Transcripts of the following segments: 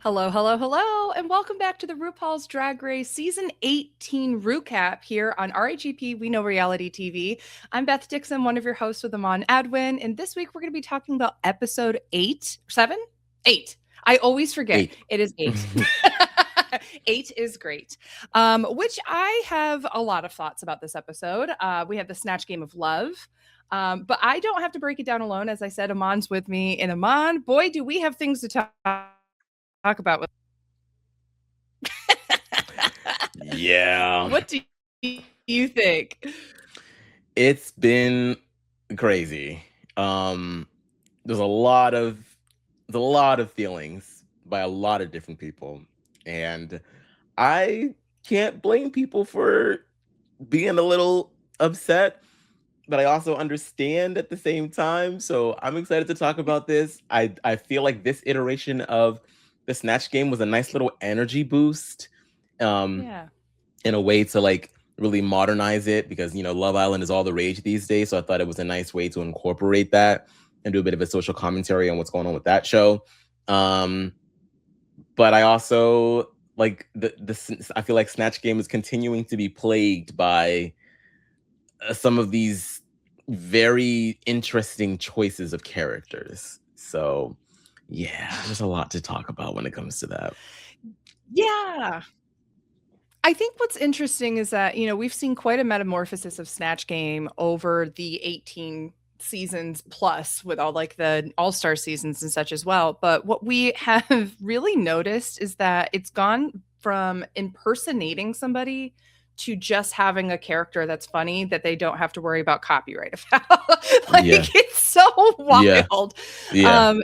Hello, hello, hello, and welcome back to the RuPaul's Drag Race Season 18 recap here on RHAP, We Know Reality TV. I'm Beth Dixon, one of your hosts with Aman Adwin, and this week we're going to be talking about episode 8, 7? 8. I always forget. 8. It is 8. 8 is great, which I have a lot of thoughts about this episode. We have the Snatch Game of Love. But I don't have to break it down alone. As I said, Aman's with me. And Aman, boy, do we have things to talk about. Yeah. What do you think? It's been crazy. There's a lot of feelings by a lot of different people. And I can't blame people for being a little upset, but I also understand at the same time. So I'm excited to talk about this. I feel like this iteration of the Snatch Game was a nice little energy boost. Yeah. In a way to like really modernize it, because Love Island is all the rage these days. So I thought it was a nice way to incorporate that and do a bit of a social commentary on what's going on with that show. But I also like I feel like Snatch Game is continuing to be plagued by some of these very interesting choices of characters. So yeah, there's a lot to talk about when it comes to that. Yeah. I think what's interesting is that, we've seen quite a metamorphosis of Snatch Game over the 18 seasons plus, with all like the all-star seasons and such as well. But what we have really noticed is that it's gone from impersonating somebody to just having a character that's funny that they don't have to worry about copyright about. It's so wild. Yeah.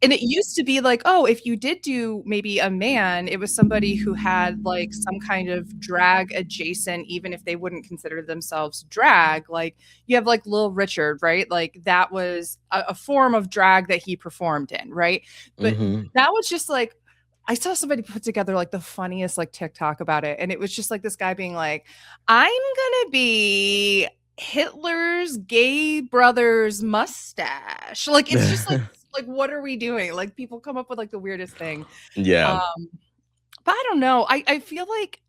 And it used to be like, oh, if you did do maybe a man, it was somebody who had like some kind of drag adjacent, even if they wouldn't consider themselves drag. Like you have like Lil Richard, right? Like that was a form of drag that he performed in, right? But that was just like, I saw somebody put together like the funniest like TikTok about it. And it was just like this guy being like, I'm gonna be Hitler's gay brother's mustache. Like it's just like what are we doing? Like people come up with like the weirdest thing. Yeah. But I don't know. I feel like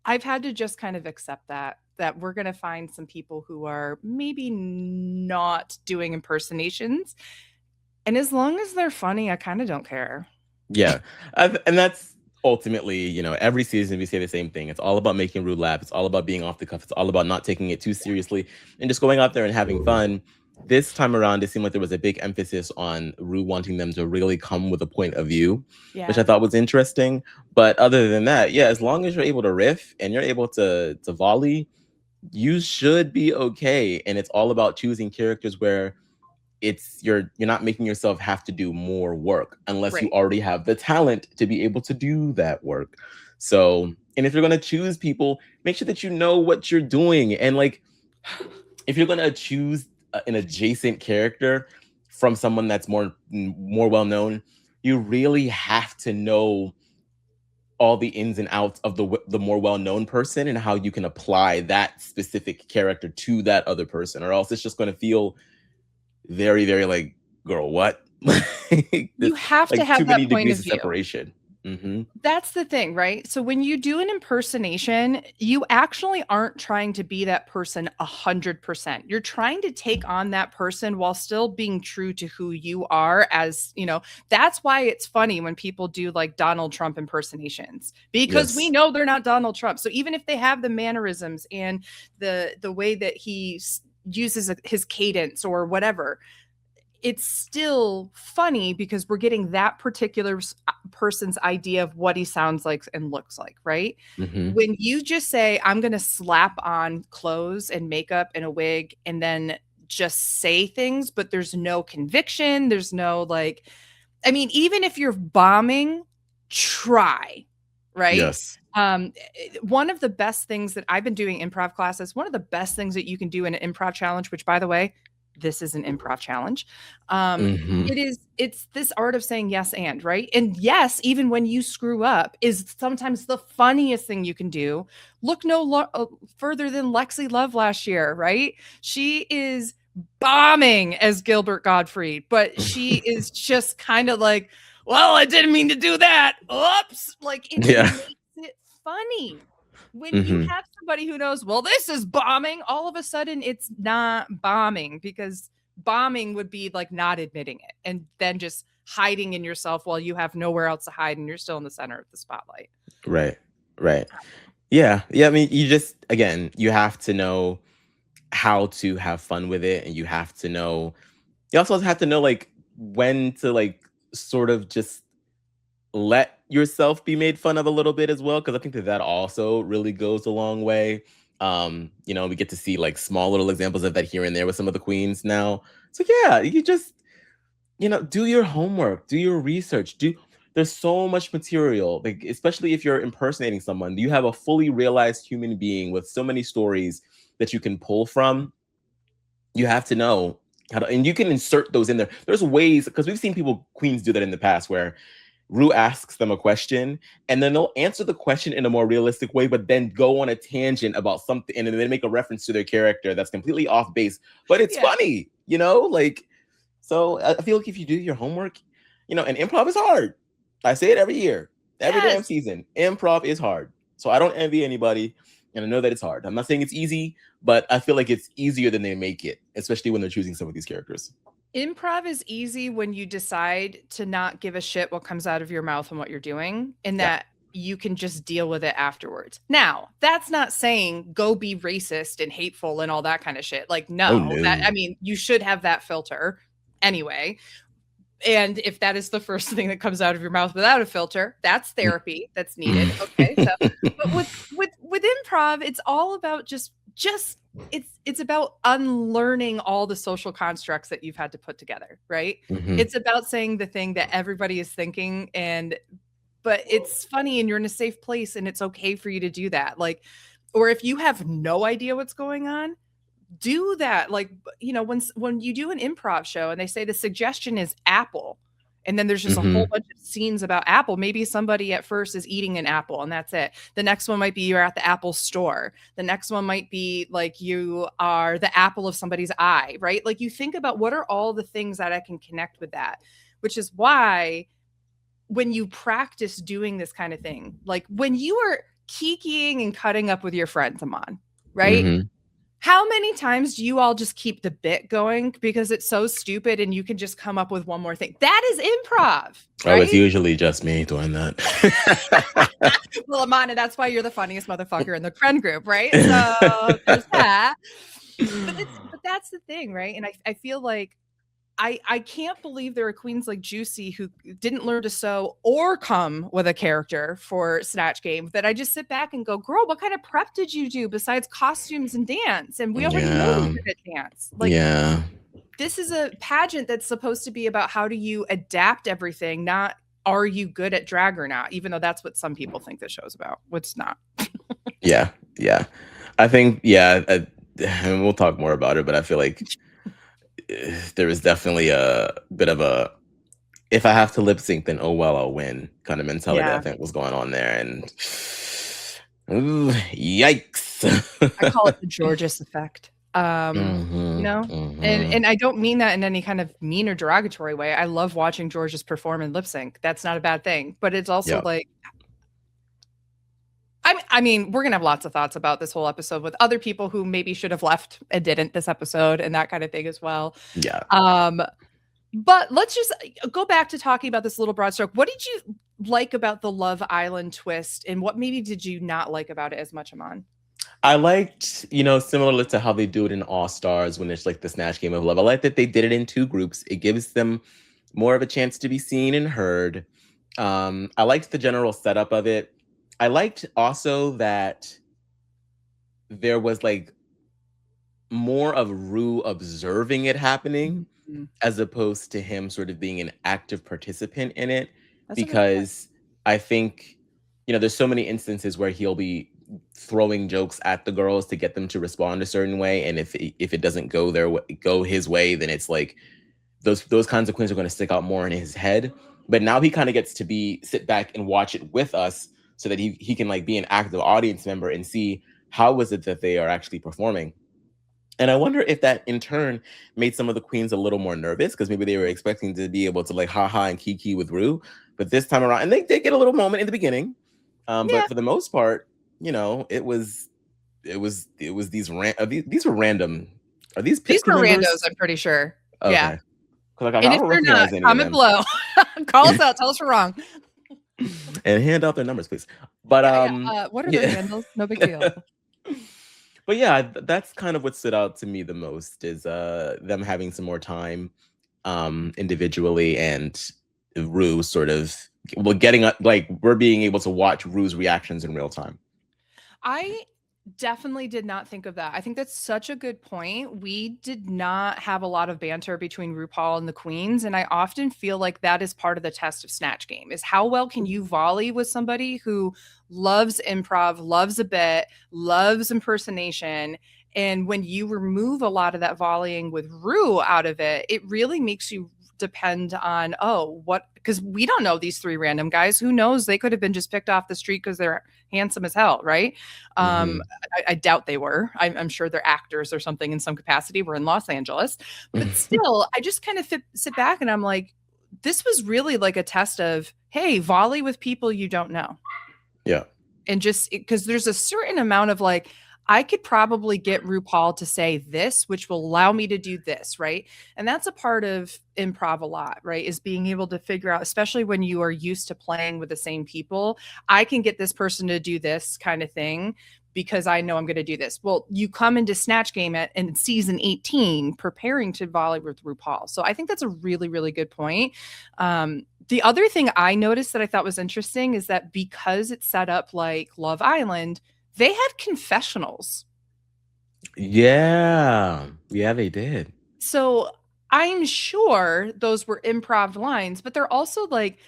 I've had to just kind of accept that we're gonna find some people who are maybe not doing impersonations. And as long as they're funny, I kind of don't care. Yeah. And that's ultimately, every season we say the same thing. It's all about making roulette. It's all about being off the cuff. It's all about not taking it too seriously and just going out there and having fun. This time around, it seemed like there was a big emphasis on Ru wanting them to really come with a point of view, which I thought was interesting. But other than that, yeah, as long as you're able to riff and you're able to volley, you should be okay. And it's all about choosing characters where you're not making yourself have to do more work unless you already have the talent to be able to do that work. So, and if you're going to choose people, make sure that you know what you're doing. And like, if you're going to choose an adjacent character from someone that's more well-known, you really have to know all the ins and outs of the more well-known person and how you can apply that specific character to that other person, or else it's just going to feel very, very like, girl, what? You have to have that point of view. Separation. That's the thing, right? So when you do an impersonation, you actually aren't trying to be that person 100%. You're trying to take on that person while still being true to who you are. As that's why it's funny when people do like Donald Trump impersonations, because we know they're not Donald Trump. So even if they have the mannerisms and the way that he uses his cadence or whatever, it's still funny because we're getting that particular person's idea of what he sounds like and looks like, right? When you just say, I'm going to slap on clothes and makeup and a wig and then just say things, but there's no conviction, there's no like, I mean, even if you're bombing, try, right? Yes. One of the best things that I've been doing improv classes, one of the best things that you can do in an improv challenge, which by the way, this is an improv challenge. It's this art of saying yes and, right? And yes, even when you screw up, is sometimes the funniest thing you can do. Look further than Lexi Love last year, right? She is bombing as Gilbert Gottfried, but she is just kind of like, well, I didn't mean to do that. Oops. Like, it makes it funny. When you have somebody who knows, well, this is bombing, all of a sudden it's not bombing, because bombing would be like not admitting it and then just hiding in yourself while you have nowhere else to hide and you're still in the center of the spotlight. Right. Yeah. I mean, you just, again, you have to know how to have fun with it, and you also have to know like when to like sort of just let yourself be made fun of a little bit as well, because I think that also really goes a long way. We get to see like small little examples of that here and there with some of the queens now. So yeah, you just do your homework, do your research, there's so much material, like especially if you're impersonating someone, you have a fully realized human being with so many stories that you can pull from. You have to know how to, and you can insert those in there. There's ways, because we've seen queens do that in the past, where Ru asks them a question and then they'll answer the question in a more realistic way, but then go on a tangent about something and then they make a reference to their character that's completely off base, but it's funny, like, so I feel like if you do your homework, and improv is hard. I say it every year, every damn season. Improv is hard. So I don't envy anybody, and I know that it's hard. I'm not saying it's easy, but I feel like it's easier than they make it, especially when they're choosing some of these characters. Improv is easy when you decide to not give a shit what comes out of your mouth and what you're doing, and that you can just deal with it afterwards. Now, that's not saying go be racist and hateful and all that kind of shit. Like, no. You should have that filter anyway. And if that is the first thing that comes out of your mouth without a filter, that's therapy that's needed. Okay. So, but with improv, it's all about just it's about unlearning all the social constructs that you've had to put together, right? It's about saying the thing that everybody is thinking, but it's funny and you're in a safe place and it's okay for you to do that. Like, or if you have no idea what's going on, do that. Like, when you do an improv show and they say the suggestion is apple, and then there's just a whole bunch of scenes about apple. Maybe somebody at first is eating an apple and that's it. The next one might be you're at the Apple store. The next one might be like you are the apple of somebody's eye, right? Like, you think about what are all the things that I can connect with that, which is why when you practice doing this kind of thing, like when you are kikiing and cutting up with your friends, Aman, right? How many times do you all just keep the bit going because it's so stupid and you can just come up with one more thing? That is improv. Right? Oh, it's usually just me doing that. Well, Amanda, that's why you're the funniest motherfucker in the friend group, right? So there's that. But that's the thing, right? And I feel like I can't believe there are queens like Juicy who didn't learn to sew or come with a character for Snatch Game, that I just sit back and go, girl, what kind of prep did you do besides costumes and dance? And we already know you're good at dance. Like, this is a pageant that's supposed to be about how do you adapt everything, not are you good at drag or not, even though that's what some people think the show's about. What's not. Yeah. I think, and we'll talk more about it, but I feel like there is definitely a bit of a, if I have to lip sync, then oh well, I'll win kind of mentality I think was going on there. And yikes. I call it the Georges effect. And I don't mean that in any kind of mean or derogatory way. I love watching Georges perform and lip sync. That's not a bad thing. But it's also like, I mean, we're going to have lots of thoughts about this whole episode with other people who maybe should have left and didn't this episode and that kind of thing as well. Yeah. But let's just go back to talking about this little broad stroke. What did you like about the Love Island twist, and what maybe did you not like about it as much, Aman? I liked, similar to how they do it in All Stars when it's like the Snatch Game of Love. I like that they did it in two groups. It gives them more of a chance to be seen and heard. I liked the general setup of it. I liked also that there was like more of Ru observing it happening as opposed to him sort of being an active participant in it. That's because I think, there's so many instances where he'll be throwing jokes at the girls to get them to respond a certain way. And if it doesn't go his way, then it's like those kinds of queens are going to stick out more in his head. But now he kind of gets to sit back and watch it with us, so that he can like be an active audience member and see how was it that they are actually performing. And I wonder if that in turn made some of the queens a little more nervous because maybe they were expecting to be able to like haha and kiki with Rue. But this time around, and they did get a little moment in the beginning. Yeah. But for the most part, it was these these were random. Are these pit These crew were members? randos, I'm pretty sure. Okay. Yeah. Like, And I if don't they're not, recognize any of comment them. below. Call us out. Tell us we're wrong. And hand out their numbers, please. But what are their handles? No big deal. But yeah, that's kind of what stood out to me the most is them having some more time individually and Rue sort of getting like we're being able to watch Rue's reactions in real time. I definitely did not think of that. I think that's such a good point. We did not have a lot of banter between RuPaul and the queens, and I often feel like that is part of the test of Snatch Game is how well can you volley with somebody who loves improv, loves a bit, loves impersonation, and when you remove a lot of that volleying with Rue out of it, it really makes you depend on because we don't know these three random guys. Who knows? They could have been just picked off the street because they're handsome as hell, right? I doubt they were. I'm sure they're actors or something in some capacity. We're in Los Angeles, but still, I just kind of sit back and I'm like, this was really like a test of, hey, volley with people you don't know. Yeah. And just because there's a certain amount of like, I could probably get RuPaul to say this, which will allow me to do this, right? And that's a part of improv a lot, right? Is being able to figure out, especially when you are used to playing with the same people, I can get this person to do this kind of thing because I know I'm going to do this. Well, you come into Snatch Game in season 18 preparing to volley with RuPaul. So I think that's a really, really good point. The other thing I noticed that I thought was interesting is that because it's set up like Love Island, they had confessionals. Yeah, they did. So I'm sure those were improv lines, but they're also like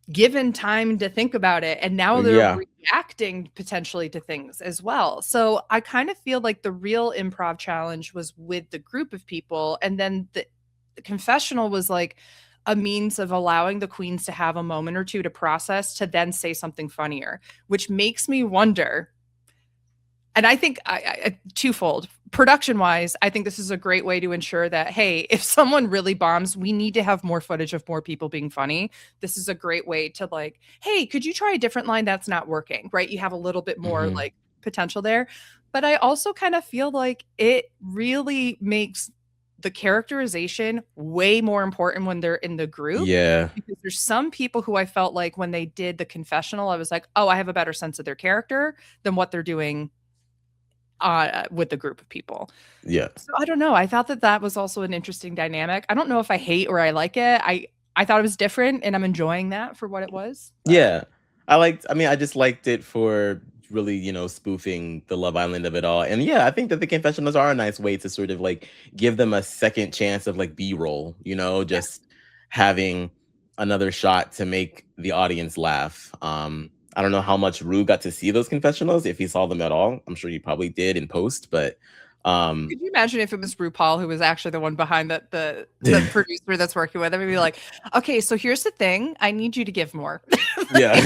given time to think about it. And now they're reacting potentially to things as well. So I kind of feel like the real improv challenge was with the group of people. And then the confessional was like a means of allowing the queens to have a moment or two to process to then say something funnier, which makes me wonder. And I think twofold. Production wise, I think this is a great way to ensure that, hey, if someone really bombs, we need to have more footage of more people being funny. This is a great way to like, hey, could you try a different line that's not working, right? You have a little bit more like potential there. But I also kind of feel like it really makes the characterization way more important when they're in the group. Yeah. Because there's some people who I felt like when they did the confessional, I was like, oh, I have a better sense of their character than what they're doing with the group of people. Yeah. So I don't know. I thought that was also an interesting dynamic. I don't know if I hate or I like it. I thought it was different and I'm enjoying that for what it was. But. Yeah. I just liked it for really, spoofing the Love Island of it all. And yeah, I think that the confessionals are a nice way to sort of like give them a second chance of like B-roll, just having another shot to make the audience laugh. I don't know how much Rue got to see those confessionals, if he saw them at all. I'm sure he probably did in post, but could you imagine if it was RuPaul who was actually the one behind the producer that's working with him and be like, okay, so here's the thing. I need you to give more. Yeah.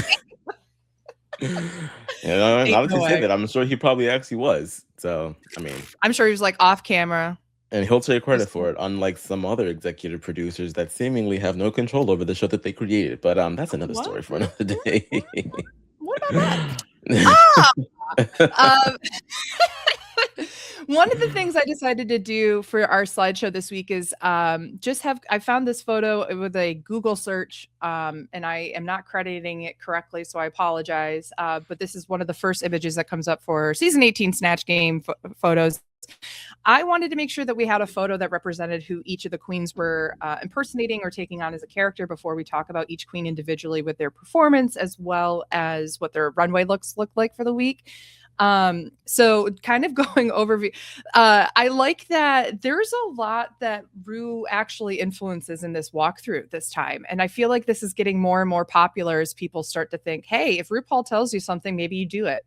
Not to say that, I'm sure he probably actually was. So, I mean, I'm sure he was like off camera. And he'll take credit for it, unlike some other executive producers that seemingly have no control over the show that they created. But that's another story for another day. What about that? One of the things I decided to do for our slideshow this week is I found this photo with a Google search, and I am not crediting it correctly, so I apologize. But this is one of the first images that comes up for season 18 Snatch Game photos. I wanted to make sure that we had a photo that represented who each of the queens were impersonating or taking on as a character before we talk about each queen individually with their performance, as well as what their runway looks look like for the week. So kind of going overview, I like that there's a lot that Rue actually influences in this walkthrough this time. And I feel like this is getting more and more popular as people start to think, hey, if RuPaul tells you something, maybe you do it.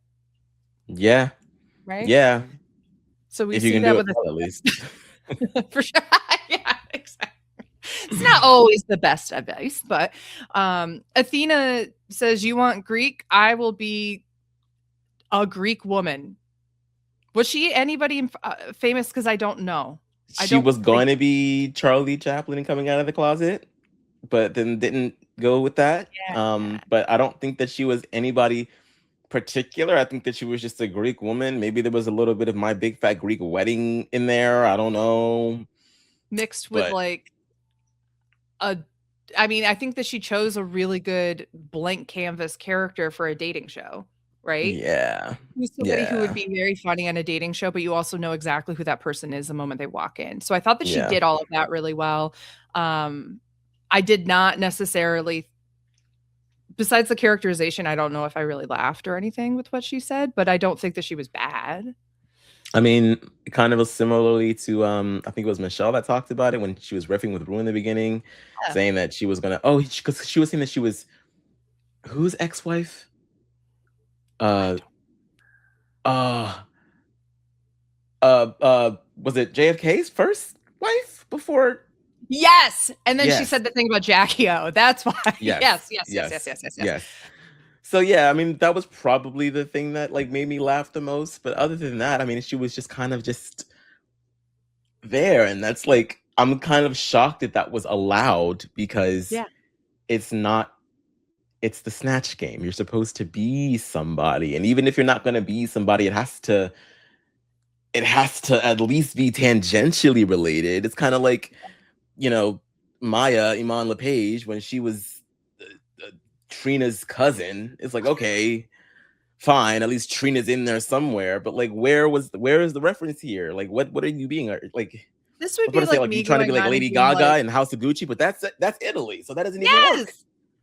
Yeah. Right? Yeah. So we if see you can that do with it well, at least. For sure. Yeah, exactly. It's not always the best advice, but Athena says, you want Greek? I will be a Greek woman. Was she anybody famous? Because I don't know. She was going to be Charlie Chaplin coming out of the closet, but then didn't go with that. Yeah. But I don't think that she was anybody particular. I think that she was just a Greek woman. Maybe there was a little bit of My Big Fat Greek Wedding in there. I don't know. Mixed with like I mean, I think that she chose a really good blank canvas character for a dating show, right? Yeah. Who's somebody who would be very funny on a dating show, but you also know exactly who that person is the moment they walk in. So I thought that she did all of that really well. I did not necessarily, besides the characterization, I don't know if I really laughed or anything with what she said, but I don't think that she was bad. I mean, kind of similarly to I think it was Michelle that talked about it when she was riffing with Rue in the beginning, saying that she was gonna because she was saying that she was whose ex-wife? Was it JFK's first wife before? Yes. And then she said the thing about Jackie O. That's why. Yes. So yeah, I mean, that was probably the thing that like made me laugh the most. But other than that, I mean, she was just kind of just there. And that's like, I'm kind of shocked that was allowed because it's the Snatch game. You're supposed to be somebody. And even if you're not going to be somebody, it has to at least be tangentially related. It's kind of like, Maya Iman LePage when she was Trina's cousin. It's like, okay, fine, at least Trina's in there somewhere, but like where is the reference here? Like what are you being like? This would be like me you trying to be like Lady Gaga in House of Gucci, but that's Italy, so that doesn't even work.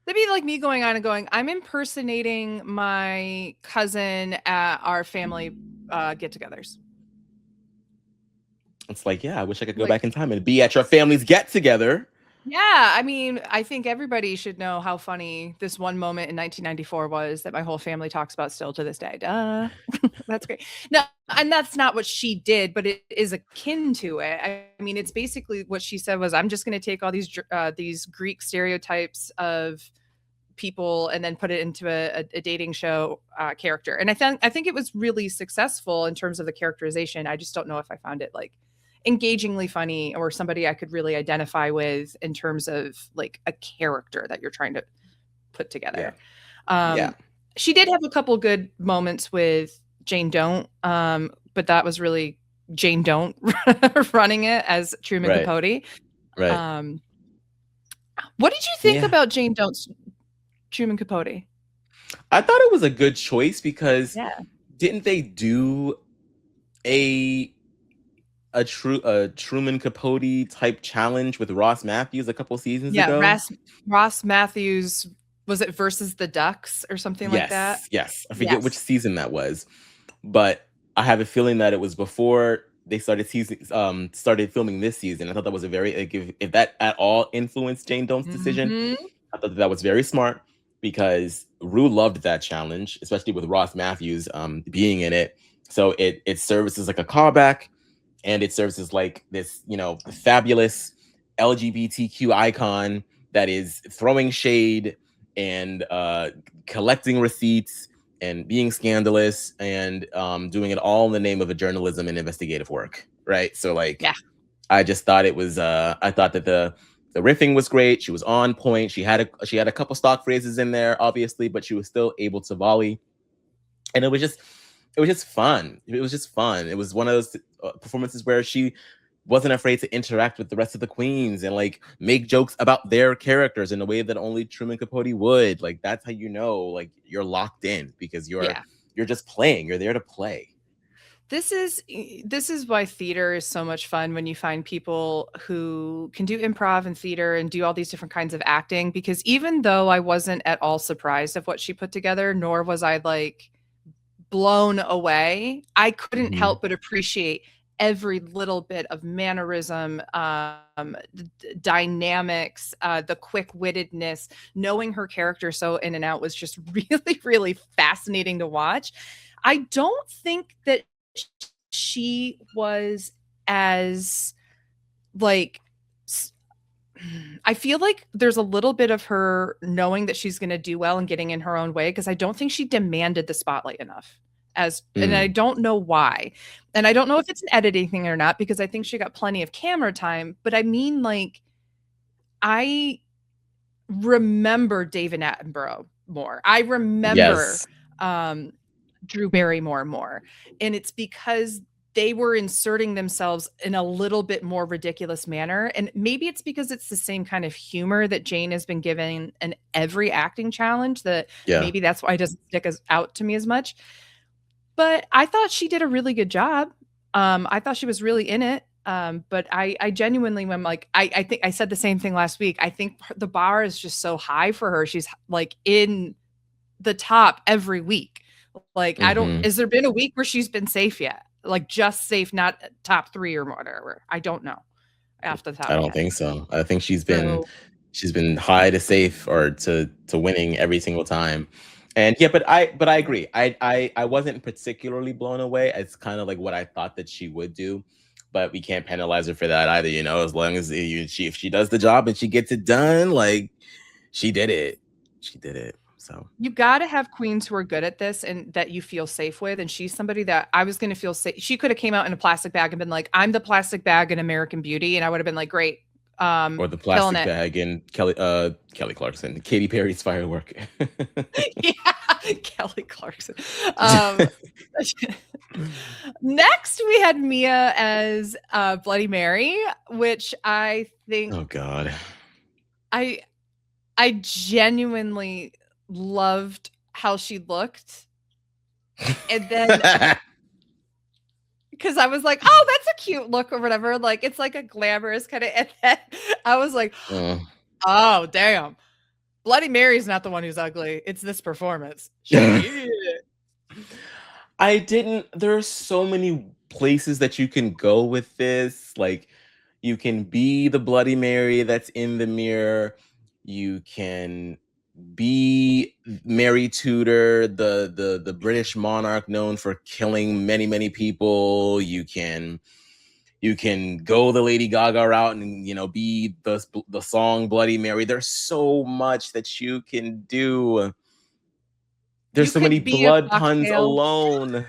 That'd be like me going on and going, I'm impersonating my cousin at our family get-togethers. It's like, yeah, I wish I could go back in time and be at your family's get-together. Yeah, I mean, I think everybody should know how funny this one moment in 1994 was that my whole family talks about still to this day. Duh. That's great. No, and that's not what she did, but it is akin to it. I mean, it's basically what she said was, I'm just going to take all these Greek stereotypes of people and then put it into a dating show character. And I think it was really successful in terms of the characterization. I just don't know if I found it like engagingly funny or somebody I could really identify with in terms of like a character that you're trying to put together. She did have a couple good moments with Jane Don't, but that was really Jane Don't running it as Truman Capote. Right. What did you think about Jane Dont's Truman Capote? I thought it was a good choice because didn't they do a Truman Capote type challenge with Ross Matthews a couple seasons ago? Yeah, Ross Matthews, was it versus the Ducks or something like that? Yes. I forget which season that was, but I have a feeling that it was before they started filming this season. I thought that was a very if that at all influenced Jane Dont's decision, I thought that was very smart because Rue loved that challenge, especially with Ross Matthews being in it. So it serves as like a callback. And it serves as like this, fabulous LGBTQ icon that is throwing shade and collecting receipts and being scandalous and doing it all in the name of a journalism and investigative work, right? So like, I just thought it was. I thought that the riffing was great. She was on point. She had a couple stock phrases in there, obviously, but she was still able to volley, and it was just fun. It was just fun. It was one of those performances where she wasn't afraid to interact with the rest of the queens and like make jokes about their characters in a way that only Truman Capote would. Like that's how like you're locked in because you're just playing. You're there to play. This is why theater is so much fun when you find people who can do improv and theater and do all these different kinds of acting, because even though I wasn't at all surprised of what she put together, nor was I like blown away, I couldn't help but appreciate every little bit of mannerism, dynamics, the quick-wittedness. Knowing her character so in and out was just really, really fascinating to watch. I don't think that she was as like, I feel like there's a little bit of her knowing that she's going to do well and getting in her own way, because I don't think she demanded the spotlight enough and I don't know why. And I don't know if it's an editing thing or not, because I think she got plenty of camera time. But I mean, like, I remember David Attenborough more. I remember Drew Barrymore more. And it's because they were inserting themselves in a little bit more ridiculous manner. And maybe it's because it's the same kind of humor that Jane has been given in every acting challenge, that maybe that's why it doesn't stick out to me as much. But I thought she did a really good job. I thought she was really in it. But I genuinely am like, I think I said the same thing last week. I think the bar is just so high for her. She's like in the top every week. Like, has there been a week where she's been safe yet? Like, just safe, not top 3 or whatever. I don't know. Off the top. I don't think so. I think she's been high to safe or to winning every single time. And yeah, but I agree. I wasn't particularly blown away. It's kind of like what I thought that she would do, but we can't penalize her for that either. You know, as long as if she does the job and she gets it done, like, she did it. She did it. So you got to have queens who are good at this and that you feel safe with. And she's somebody that I was going to feel safe. She could have came out in a plastic bag and been like, I'm the plastic bag in American Beauty. And I would have been like, great. Or the plastic bag in Kelly Clarkson, Katy Perry's Firework. Yeah, Kelly Clarkson. Next, we had Mia as Bloody Mary, which I think. Oh God. I genuinely loved how she looked, and then because I was like, oh, that's a cute look or whatever, like it's like a glamorous kind of, and then I was like, oh damn, Bloody Mary's not the one who's ugly, it's this performance. There are so many places that you can go with this. Like, you can be the Bloody Mary that's in the mirror. You can be Mary Tudor, the British monarch known for killing many, many people. You can go the Lady Gaga route and, you know, be the song Bloody Mary. There's so much that you can do. There's so many blood puns alone.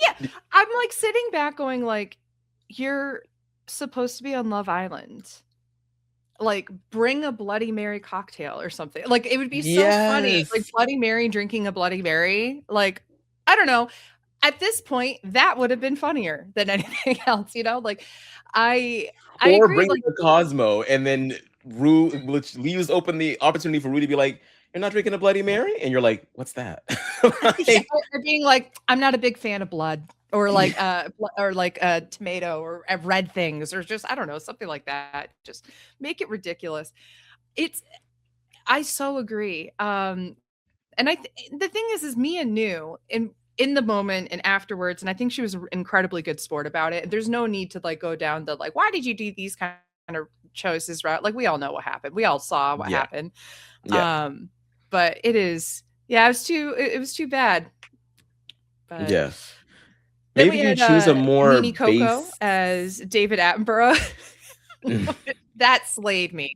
Yeah, I'm like sitting back going like, you're supposed to be on Love Island. Like, bring a Bloody Mary cocktail or something. Like, it would be so funny. Like, Bloody Mary drinking a Bloody Mary. Like, I don't know. At this point, that would have been funnier than anything else, you know? Like, I or agree, bring like, the Cosmo, and then which leaves open the opportunity for Rue to be like, you're not drinking a Bloody Mary? And you're like, what's that? Yeah, or being like, I'm not a big fan of blood. Or like a tomato or red things, or just, I don't know, something like that. Just make it ridiculous. I so agree. And the thing is Mia knew in the moment and afterwards, and I think she was an incredibly good sport about it. There's no need to like go down the like, why did you do these kind of choices route? Like, we all know what happened. We all saw what happened. But it was too bad. But yeah. Maybe you choose a more Nene Coco as David Attenborough. That slayed me.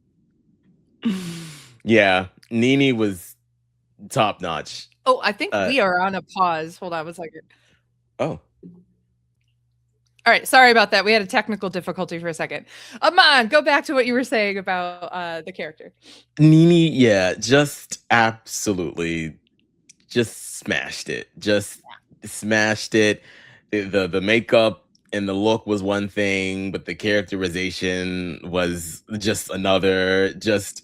Yeah, Nene was top notch. Oh, I think we are on a pause. Hold on one second. Oh. All right, sorry about that. We had a technical difficulty for a second. Aman, go back to what you were saying about the character. Nene, yeah, just absolutely just smashed it. Just smashed it. The makeup and the look was one thing, but the characterization was just another. Just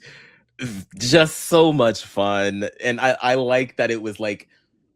so much fun. And I like that it was like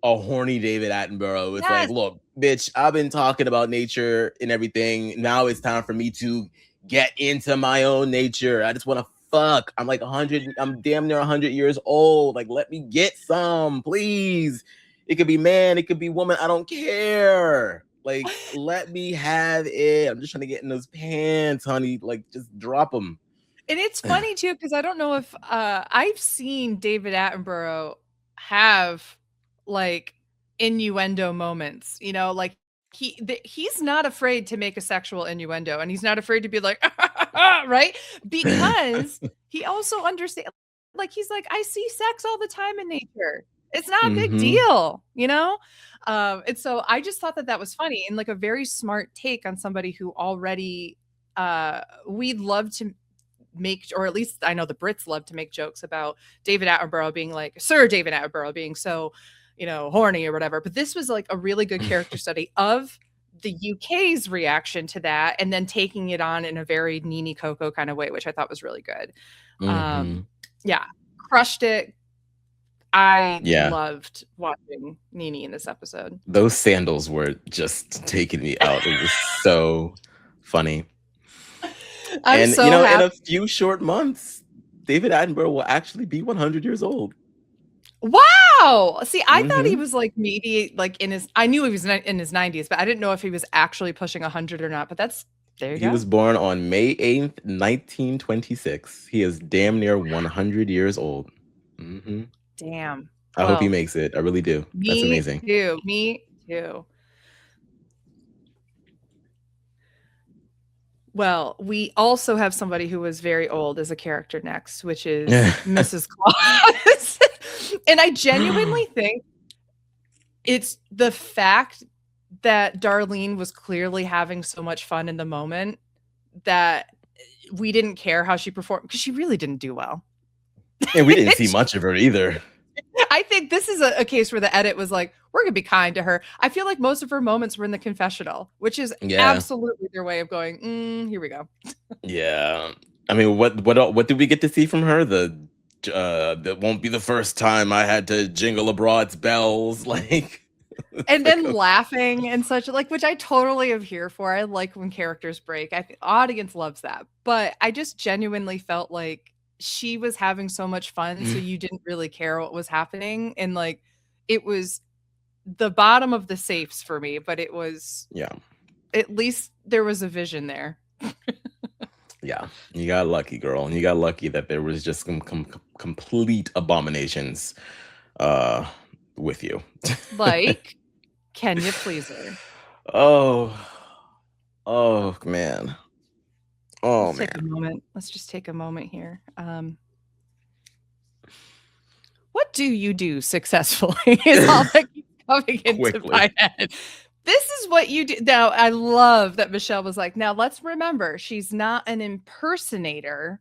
a horny David Attenborough. It's like, look, bitch, I've been talking about nature and everything. Now it's time for me to get into my own nature. I just want to fuck. I'm like 100. I'm damn near 100 years old. Like, let me get some, please. It could be man, it could be woman. I don't care. Like, let me have it. I'm just trying to get in those pants, honey. Like, just drop them. And it's funny too, because I don't know if I've seen David Attenborough have like innuendo moments, you know, like he's not afraid to make a sexual innuendo, and he's not afraid to be like, right? Because he also understands, like, he's like, I see sex all the time in nature. It's not a big deal, you know? And so I just thought that was funny and like a very smart take on somebody who already we'd love to make, or at least I know the Brits love to make jokes about David Attenborough being like Sir David Attenborough being so, horny or whatever. But this was like a really good character study of the UK's reaction to that, and then taking it on in a very Nene Coco kind of way, which I thought was really good. Yeah, crushed it. I loved watching Nene in this episode. Those sandals were just taking me out. It was so funny. I'm so happy. In a few short months, David Attenborough will actually be 100 years old. Wow. See, I thought he was like maybe like I knew he was in his 90s, but I didn't know if he was actually pushing 100 or not. But there you go. He was born on May 8th, 1926. He is damn near 100 years old. Damn. I hope he makes it. I really do. That's amazing. Me too. Well, we also have somebody who was very old as a character next, which is Mrs. Claus. And I genuinely think it's the fact that Darlene was clearly having so much fun in the moment that we didn't care how she performed, because she really didn't do well. And we didn't see much of her either. I think this is a case where the edit was like, we're going to be kind to her. I feel like most of her moments were in the confessional, which is absolutely their way of going, here we go. Yeah. I mean, what did we get to see from her? That won't be the first time I had to jingle abroad's bells. Like, and then laughing and such, like, which I totally am here for. I like when characters break. Audience loves that. But I just genuinely felt like she was having so much fun, so you didn't really care what was happening. And like, it was the bottom of the safes for me, but it was, at least there was a vision there. Yeah, you got lucky, girl. And you got lucky that there was just some complete abominations with you. Like, can you please her? Oh, man. Let's just take a moment here. What do you do successfully is all that keeps coming into my head. This is what you do. Now, I love that Michelle was like, now let's remember, she's not an impersonator.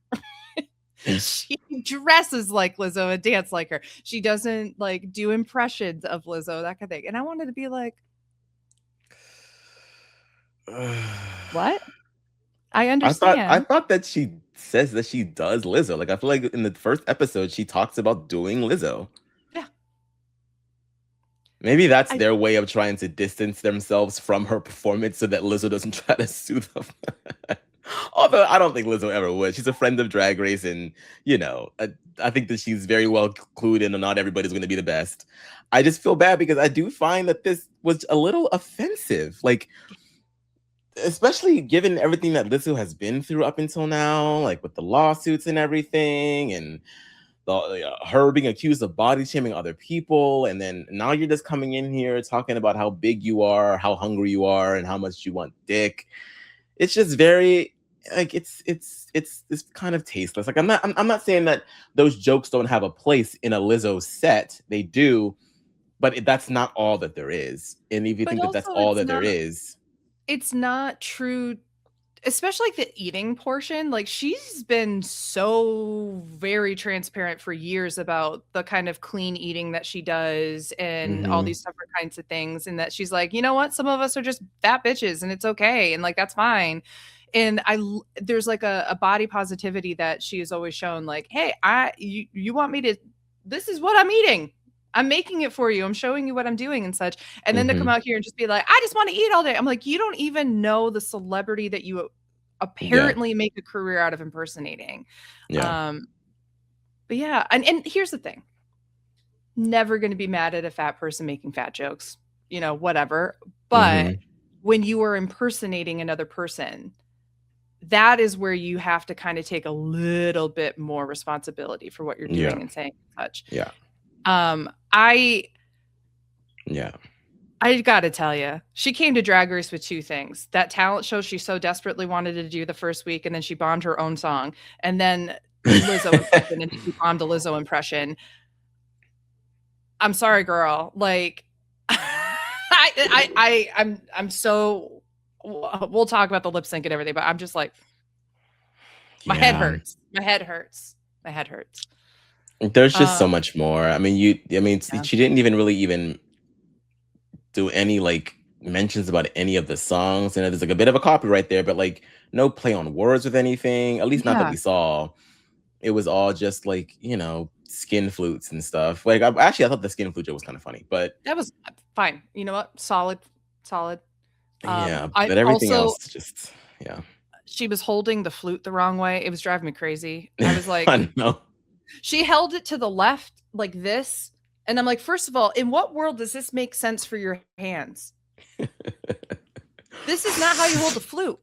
She dresses like Lizzo and dance like her. She doesn't like do impressions of Lizzo, that kind of thing. And I wanted to be like, what? I understand. I thought that she says that she does Lizzo. Like, I feel like in the first episode, she talks about doing Lizzo. Yeah. Maybe that's their way of trying to distance themselves from her performance so that Lizzo doesn't try to sue them. Although I don't think Lizzo ever would. She's a friend of Drag Race, and, I think that she's very well clued in, and not everybody's going to be the best. I just feel bad because I do find that this was a little offensive. Like, especially given everything that Lizzo has been through up until now, like with the lawsuits and everything, and her being accused of body shaming other people, and then now you're just coming in here talking about how big you are, how hungry you are, and how much you want dick. It's just very like it's kind of tasteless. Like, I'm not saying that those jokes don't have a place in a Lizzo set. They do, but that's not all that there is. And if you think that that's all that there is, it's not true, especially like the eating portion. Like, she's been so very transparent for years about the kind of clean eating that she does and all these different kinds of things. And that she's like, you know what? Some of us are just fat bitches and it's okay. And like, that's fine. And there's like a body positivity that she has always shown, like, hey, you want me to, this is what I'm eating. I'm making it for you. I'm showing you what I'm doing and such. And then to come out here and just be like, I just want to eat all day. I'm like, you don't even know the celebrity that you apparently make a career out of impersonating. Yeah. But yeah. And here's the thing. Never going to be mad at a fat person making fat jokes, whatever. But when you are impersonating another person, that is where you have to kind of take a little bit more responsibility for what you're doing and saying and such. Yeah. I gotta tell you, she came to Drag Race with two things: that talent show she so desperately wanted to do the first week, and then she bombed her own song, and then Lizzo impression, and she bombed a Lizzo impression. I'm sorry, girl. Like, I'm so. We'll talk about the lip sync and everything, but I'm just like, my head Yeah. hurts. My head hurts. My head hurts. There's just so much more. I mean, Yeah. she didn't even really even do any like mentions about any of the songs. And there's like a bit of a copyright there, but like no play on words with anything, at least not that Yeah. we saw. It was all just like, skin flutes and stuff. Like, actually, I thought the skin flute joke was kind of funny, but That was fine. You know what? Solid. yeah, I but everything also, else just, yeah. she was holding the flute the wrong way. It was driving me crazy. I was like, I know. she held it to the left like this. And I'm like, first of all, in what world does this make sense for your hands? This is not how you hold the flute.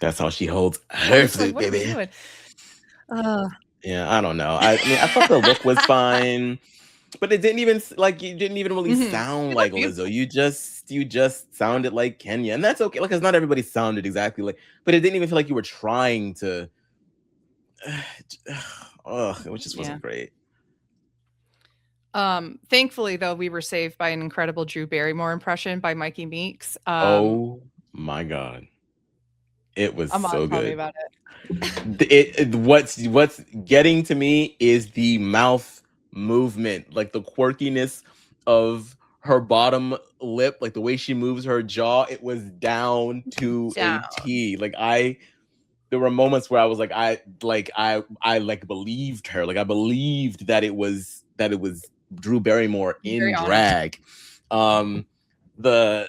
That's how she holds her flute, What are we baby. doing? Yeah, I don't know. I mean, I thought the look was fine, but it didn't even you didn't even really sound You like look beautiful. Lizzo. You just sounded like Kenya, and that's okay. Like, cause not everybody sounded exactly like, but it didn't even feel like you were trying to. It just wasn't great. Thankfully, though, we were saved by an incredible Drew Barrymore impression by Mikey Meeks. Oh my god, it was Aman, so tell me good. about it. What's getting to me is the mouth movement, like the quirkiness of her bottom lip, like the way she moves her jaw. It was down to a T. Like there were moments where I was like, I believed her. Like I believed that it was Drew Barrymore in drag. The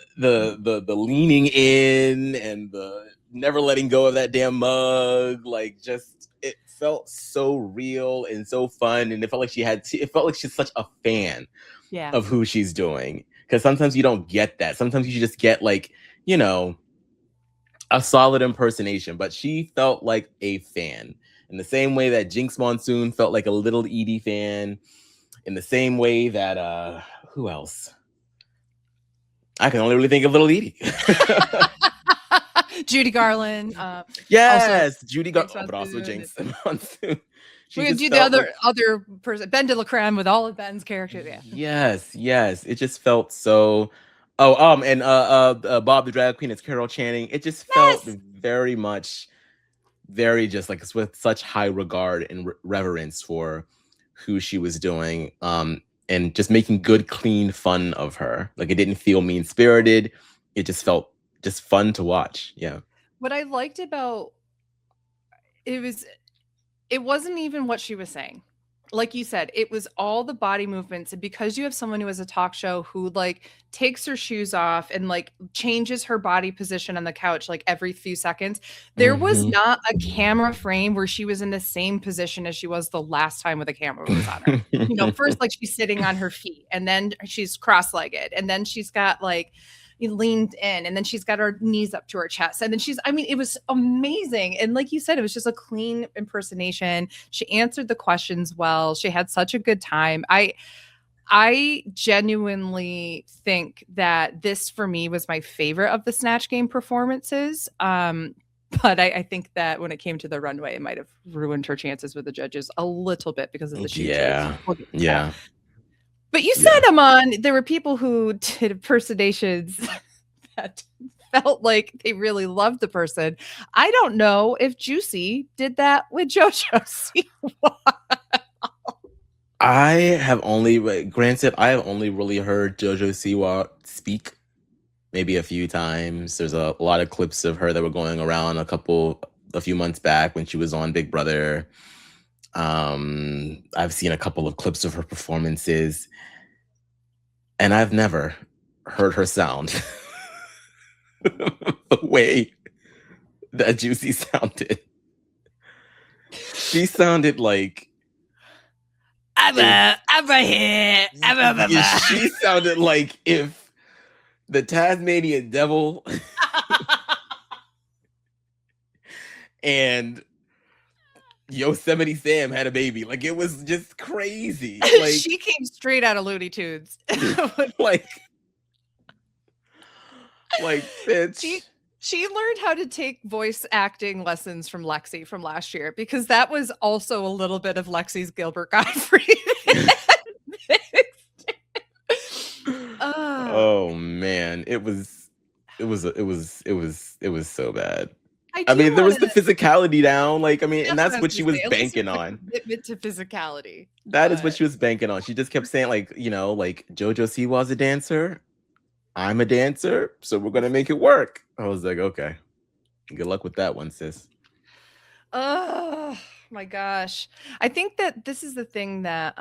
leaning in and the never letting go of that damn mug, like just it felt so real and so fun, and it felt like she's such a fan of who she's doing. Because sometimes you don't get that. Sometimes you just get like, a solid impersonation, but she felt like a fan in the same way that Jinx Monsoon felt like a little Edie fan, in the same way that who else? I can only really think of little Edie. Judy Garland. Yes, Judy Garland, but also Jinx Monsoon. We could do the other person, Ben de la Creme, with all of Ben's characters. Yeah. Yes. It just felt so. Oh, and Bob the drag queen as Carol Channing. It just felt very much, very just like with such high regard and reverence for who she was doing. And just making good, clean fun of her. Like it didn't feel mean spirited. It just felt just fun to watch. Yeah. What I liked about it wasn't even what she was saying. Like you said, it was all the body movements. And because you have someone who has a talk show who like takes her shoes off and like changes her body position on the couch like every few seconds, there was not a camera frame where she was in the same position as she was the last time with a camera was on her. First, like she's sitting on her feet, and then she's cross-legged, and then she's got like leaned in, and then she's got her knees up to her chest, and then it was amazing. And like you said, it was just a clean impersonation. She answered the questions well. She had such a good time. I genuinely think that this for me was my favorite of the Snatch Game performances. But I think that when it came to the runway, it might have ruined her chances with the judges a little bit because of the shoe choice. Yeah. But you said, Aman, there were people who did impersonations that felt like they really loved the person. I don't know if Juicy did that with JoJo Siwa. I have only really heard JoJo Siwa speak maybe a few times. There's a lot of clips of her that were going around a few months back when she was on Big Brother. I've seen a couple of clips of her performances, and I've never heard her sound the way that Juicy sounded. She sounded like I'm right here. She sounded like if the Tasmanian devil and Yosemite Sam had a baby. Like it was just crazy. Like she came straight out of Looney Tunes. like bitch. She learned how to take voice acting lessons from Lexi from last year, because that was also a little bit of Lexi's Gilbert Gottfried. Oh man, it was so bad. I mean, there want was the to. physicality down, like, I mean, and That's what that's I was what she gonna was say. At least banking there's a on. commitment to physicality. That is what But she was banking on. She just kept saying, like, like JoJo Siwa's a dancer, I'm a dancer, so we're gonna make it work. I was like, okay, good luck with that one, sis. oh my gosh, I think that this is the thing that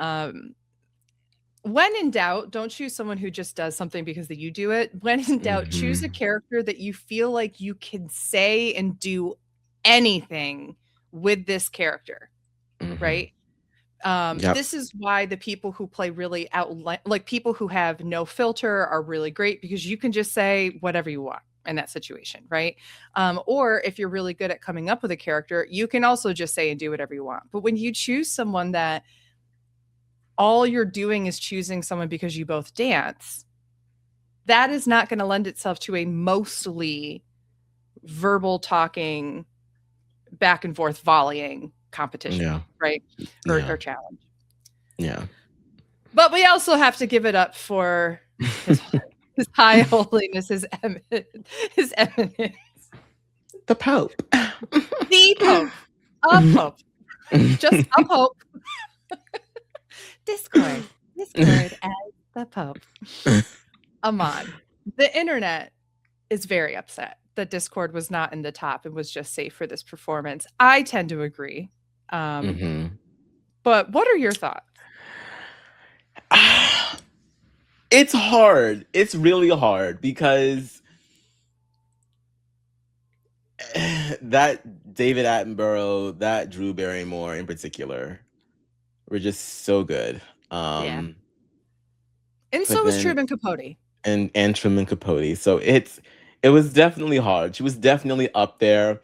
when in doubt, don't choose someone who just does something because that you do it. When in doubt, choose a character that you feel like you can say and do anything with this character, right? Yep. This is why the people who play really like people who have no filter are really great, because you can just say whatever you want in that situation, right? Or if you're really good at coming up with a character, you can also just say and do whatever you want. But when you choose someone that all you're doing is choosing someone because you both dance, that is not going to lend itself to a mostly verbal talking, back and forth volleying competition, right? Or challenge. Yeah. But we also have to give it up for his high holiness, his eminence. The Pope. The Pope. A Pope. Just a Pope. Discord as the Pope. Aman. The internet is very upset that Discord was not in the top and was just safe for this performance. I tend to agree. But what are your thoughts? It's hard. It's really hard because that David Attenborough, that Drew Barrymore in particular, were just so good. Yeah. And so was Truman Capote. And Truman Capote. So it was definitely hard. She was definitely up there.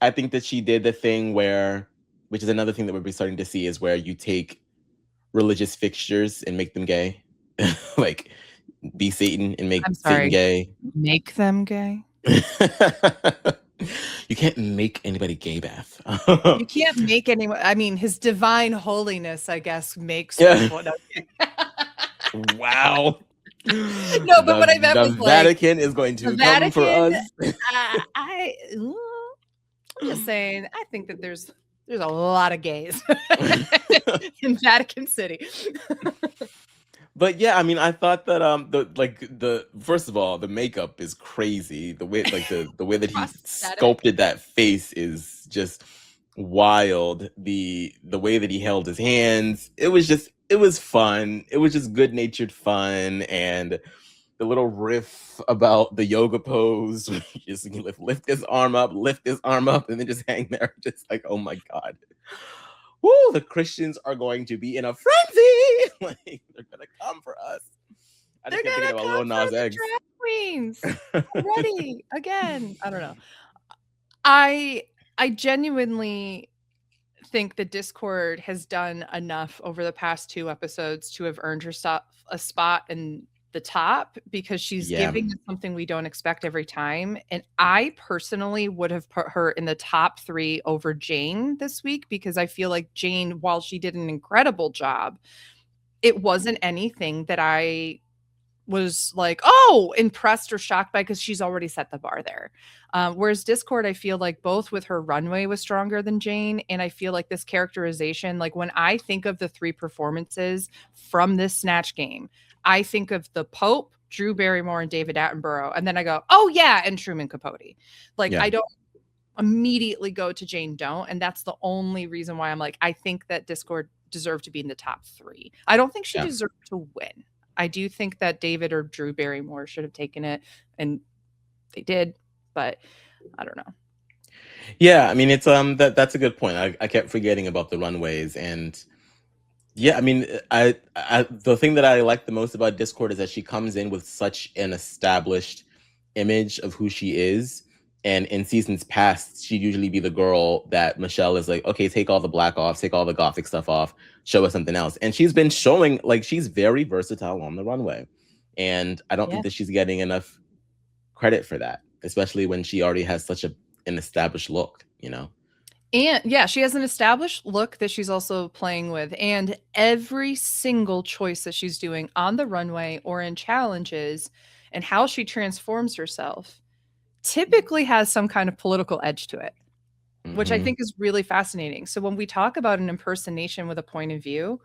I think that she did the thing where, which is another thing that we're starting to see, is where you take religious fixtures and make them gay. Like, be Satan and make Satan gay. Make them gay? You can't make anybody gay, Beth. You can't make anyone. I mean, his divine holiness, I guess, makes people. Wow. No, but what I meant was the Vatican is going to come for us. I'm just saying, I think that there's a lot of gays in Vatican City. But yeah, I mean, I thought that the first of all, the makeup is crazy. The way the way that he sculpted that face is just wild. The way that he held his hands, it was fun. It was just good-natured fun, and the little riff about the yoga pose, just lift this arm up, and then just hang there, just like, oh my God. Woo, the Christians are going to be in a frenzy. Like, they're gonna come for us. I just kept thinking about Lil Nas X. Drag queens already again. I don't know. I genuinely think that Discord has done enough over the past 2 episodes to have earned herself a spot in the top, because she's giving us something we don't expect every time. And I personally would have put her in the top 3 over Jane this week, because I feel like Jane, while she did an incredible job, it wasn't anything that I was like, oh, impressed or shocked by, because she's already set the bar there. Whereas Discord, I feel like both with her runway was stronger than Jane. And I feel like this characterization, like when I think of the 3 performances from this Snatch game, I think of the Pope, Drew Barrymore, and David Attenborough. And then I go, oh yeah, and Truman Capote. Like, I don't immediately go to Jane Don't. And that's the only reason why I'm like, I think that Discord deserved to be in the top 3. I don't think she deserved to win. I do think that David or Drew Barrymore should have taken it, and they did, but I don't know. Yeah, I mean, it's that's a good point. I kept forgetting about the runways, and yeah, I mean, I the thing that I like the most about Discord is that she comes in with such an established image of who she is. And in seasons past, she'd usually be the girl that Michelle is like, okay, take all the black off, take all the gothic stuff off, show us something else. And she's been showing, like, she's very versatile on the runway. And I don't think that she's getting enough credit for that, especially when she already has such an established look, you know? And yeah, she has an established look that she's also playing with. And every single choice that she's doing on the runway or in challenges and how she transforms herself typically has some kind of political edge to it, which I Mhm. think is really fascinating. So when we talk about an impersonation with a point of view,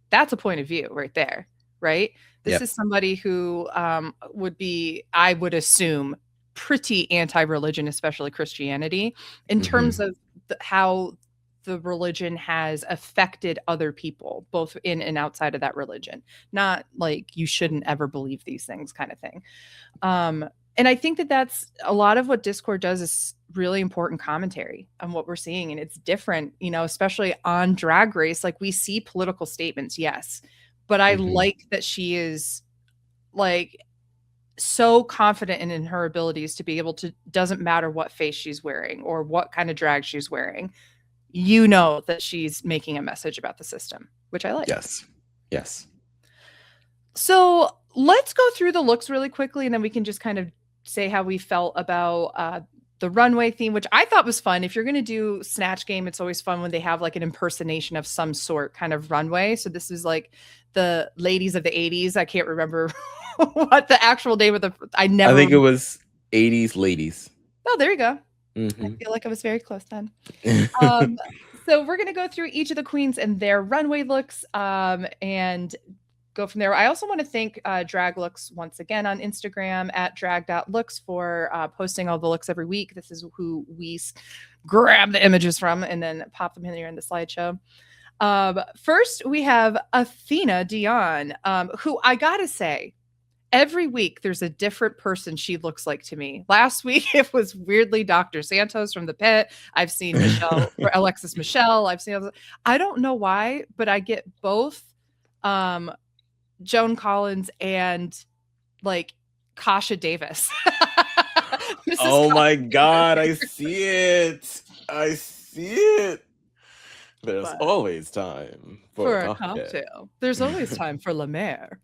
that's a point of view right there, right? This Yep. is somebody who would be, I would assume, pretty anti-religion, especially Christianity, in terms Mhm. of how the religion has affected other people, both in and outside of that religion. Not like you shouldn't ever believe these things kind of thing. And I think that that's a lot of what Discord does is really important commentary on what we're seeing. And it's different, you know, especially on Drag Race. Like we see political statements, yes, but I Mhm. like that she is like so confident in her abilities to be able to, doesn't matter what face she's wearing or what kind of drag she's wearing, you know that she's making a message about the system, which I like. Yes. Yes. So let's go through the looks really quickly, and then we can just kind of say how we felt about the runway theme, which I thought was fun. If you're going to do Snatch Game, it's always fun when they have like an impersonation of some sort kind of runway. So this is like the ladies of the 80s. I can't remember what the actual name of the, I I never think it remember. was 80s ladies. Oh, there you go. I Mhm. feel like I was very close then. Um, so we're gonna go through each of the queens and their runway looks, and go from there. I also want to thank Drag Looks once again on Instagram at drag.looks for posting all the looks every week. This is who we grab the images from and then pop them in here in the slideshow. First, we have Athena Dion, who I gotta say, every week there's a different person she looks like to me. Last week it was weirdly Dr. Santos from the pit. I've seen Michelle or Alexis Michelle. I've seen, I don't know why, but I get both um Joan Collins and like Kasha Davis. Mrs. Oh my God, I Costume. see it. I see it. There's But always time for a for a cocktail. cocktail, there's always time for La Mer.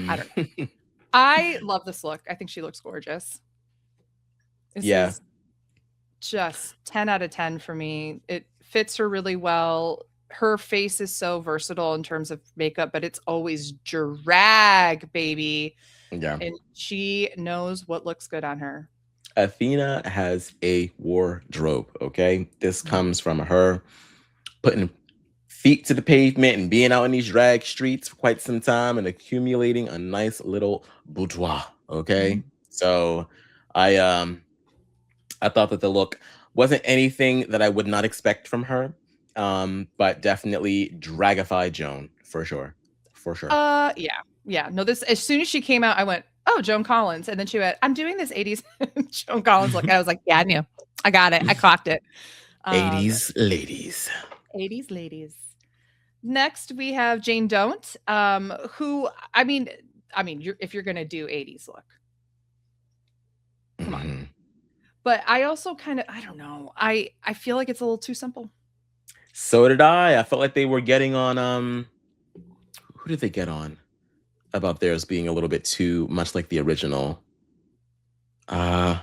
I don't know. I love this look. I think she looks gorgeous. This Yeah. is just 10 out of 10 for me. It fits her really well. Her face is so versatile in terms of makeup, but it's always drag, baby. Yeah. And she knows what looks good on her. Athena has a wardrobe, okay? This Mhm. comes from her putting feet to the pavement and being out in these drag streets for quite some time and accumulating a nice little boudoir, okay? Mhm. So I thought that the look wasn't anything that I would not expect from her, but definitely dragified Joan for sure. For sure. Yeah. Yeah. No, this, as soon as she came out, I went, "Oh, Joan Collins." And then she went, "I'm doing this 80s Joan Collins look." I was like, "Yeah, I knew. I got it. I clocked it." Um, 80s ladies. 80s ladies. Next, we have Jane Don't, who if you're gonna do 80s look, come on. Mhm. But I also kind of, I don't know. I feel like it's a little too simple. So did I. I felt like they were getting on who did they get on about theirs being a little bit too much like the original? Uh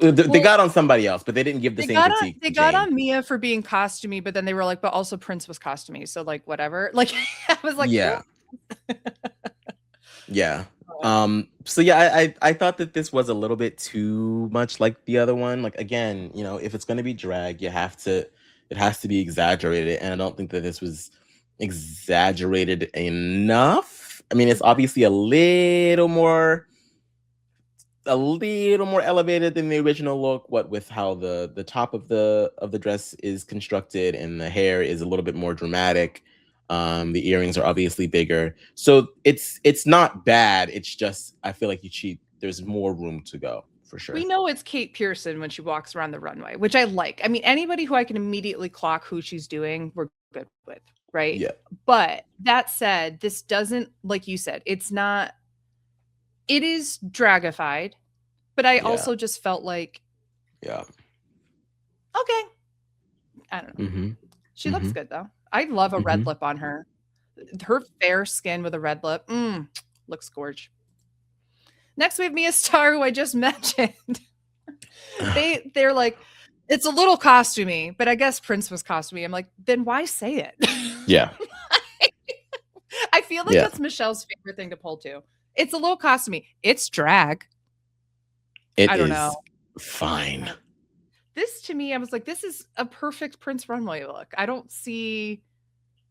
they Well, got on somebody else, but they didn't give the same critique they to got Jane. on Mia for being costumey, but then they were like, but also Prince was costumey, so like whatever. Like I was like, Yeah. Yeah. "Oh." So yeah, I thought that this was a little bit too much like the other one. Like again, you know, if it's gonna be drag, it has to be exaggerated. And I don't think that this was exaggerated enough. I mean, it's obviously a little more elevated than the original look, what with how the top of the dress is constructed and the hair is a little bit more dramatic. The earrings are obviously bigger. So it's not bad. It's just I feel like you cheat. There's more room to go for We sure. know it's Kate Pearson when she walks around the runway, which I like. I mean, anybody who I can immediately clock who she's doing, we're good with, right? Yeah. But that said, this doesn't, like you said, it's not, it is dragified, but I Yeah. also just felt like, Yeah. okay, I don't know. Mm-hmm. She looks Mm-hmm. good though. I love a red Mm-hmm. lip on her. Her fair skin with a red lip, looks gorge. Next, we have Mia Star, who I just mentioned. They're like, It's a little costumey, but I guess Prince was costumey. I'm like, then why say it? Yeah. I feel like that's Michelle's favorite thing to pull to. It's a little costumey. It's drag. It I don't is know. fine. This to me, I was like, this is a perfect Prince runway look. I don't see.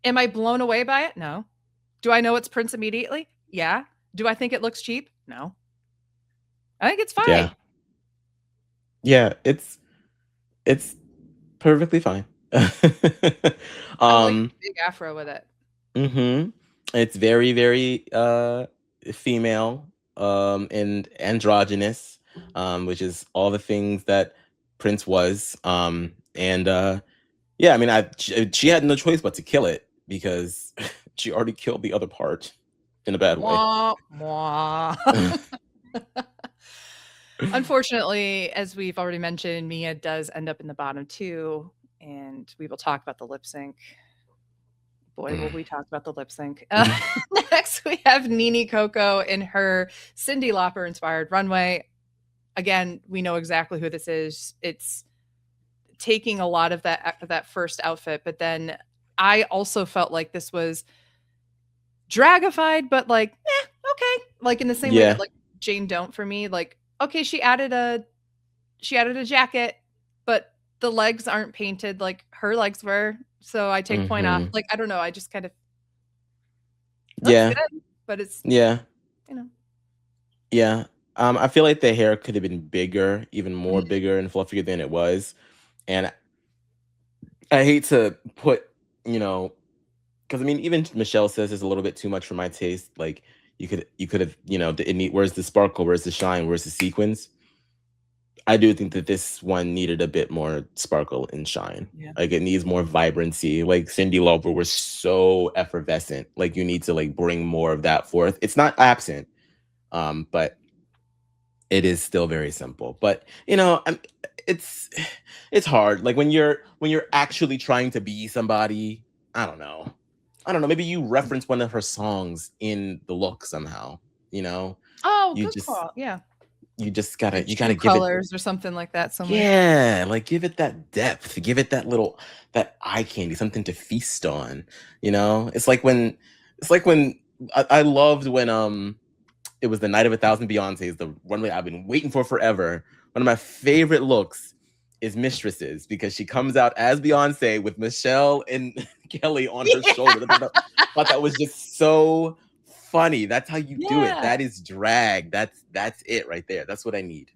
Am I blown away by it? No. Do I know it's Prince immediately? Yeah. Do I think it looks cheap? No. I think it's fine. Yeah. Yeah, it's perfectly fine. I like the big afro with it. It's very, very female and androgynous, which is all the things that Prince was. Yeah, I mean, she had no choice but to kill it because she already killed the other part in a bad way. Mwah, mwah. Unfortunately, as we've already mentioned, Mia does end up in the bottom 2, and we will talk about the lip sync. Boy, will we talk about the lip sync. Next, we have Nene Coco in her Cyndi Lauper inspired runway. Again, we know exactly who this is. It's taking a lot of that first outfit, but then I also felt like this was dragified, but like, okay. Like in the same way that like Jane Don't for me, like, okay, she added a jacket, but the legs aren't painted like her legs were. So I take point off. Like, I don't know. I just kind of good, but it's Yeah. I feel like the hair could have been bigger, even more bigger and fluffier than it was. And I hate to put, because I mean, even Michelle says it's a little bit too much for my taste. Like you could have, where's the sparkle? Where's the shine? Where's the sequins? I do think that this one needed a bit more sparkle and shine. Yeah. Like it needs more vibrancy. Like Cyndi Lauper was so effervescent. Like you need to like bring more of that forth. It's not absent, but it is still very simple. But it's hard. Like when you're actually trying to be somebody. I don't know. Maybe you reference one of her songs in the look somehow. Oh, good call. Yeah. You just gotta give colors or something like that somewhere. Yeah, like give it that depth, give it that eye candy, something to feast on. It's like when I loved when it was the night of 1,000 Beyoncé's, the runway I've been waiting for forever. One of my favorite looks is Mistresses because she comes out as Beyonce with Michelle and Kelly on her shoulder. I thought that was just so funny. That's how you do it. That is drag. That's it right there. That's what I need.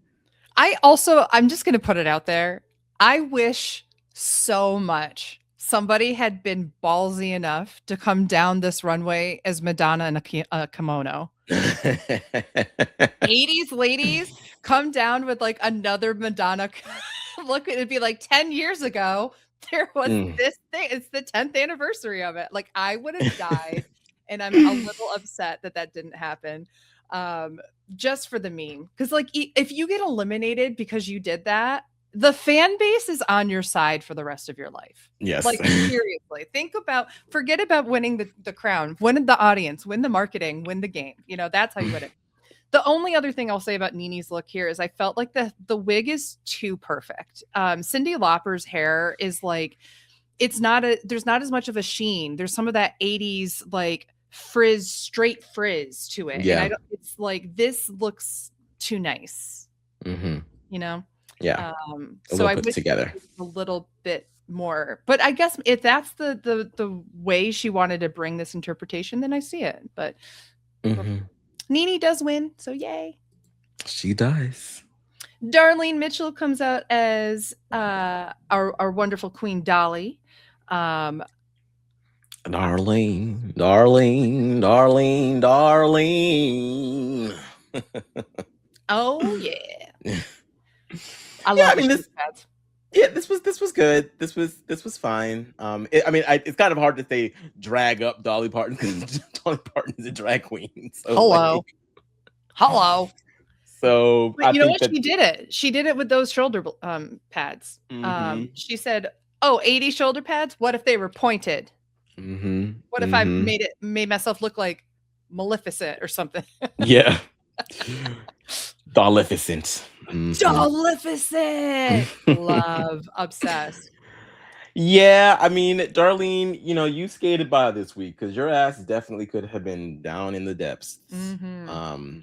I'm just going to put it out there. I wish so much somebody had been ballsy enough to come down this runway as Madonna in a kimono. 80s ladies come down with like another Madonna look. It'd be like 10 years ago there was this thing. It's the 10th anniversary of it. Like I would have died. And I'm a little upset that didn't happen, just for the meme. Because like, if you get eliminated because you did that, the fan base is on your side for the rest of your life. Yes. Like seriously, forget about winning the crown, win the audience, win the marketing, win the game. That's how you win it. The only other thing I'll say about Nene's look here is I felt like the wig is too perfect. Cyndi Lauper's hair is like, there's not as much of a sheen. There's some of that 80s like straight frizz to it. Yeah. And it's like, this looks too nice. Yeah. So I put wish together a little bit more, but I guess if that's the way she wanted to bring this interpretation, then I see it. But Nene does win, so yay. She does. Darlene Mitchell comes out as our wonderful Queen Dolly. Darlene. Oh yeah. I love this was good. This was fine. It's kind of hard to say drag up Dolly Parton because Dolly Parton is a drag queen. So hello. So but you know what? She did it. She did it with those shoulder pads. She said, "Oh, 80 shoulder pads. What if they were pointed? What if I made myself look like Maleficent or something?" Yeah. Dolificent. Dolificent. Love. Obsessed. Yeah, I mean, Darlene, you skated by this week because your ass definitely could have been down in the depths. Mm-hmm.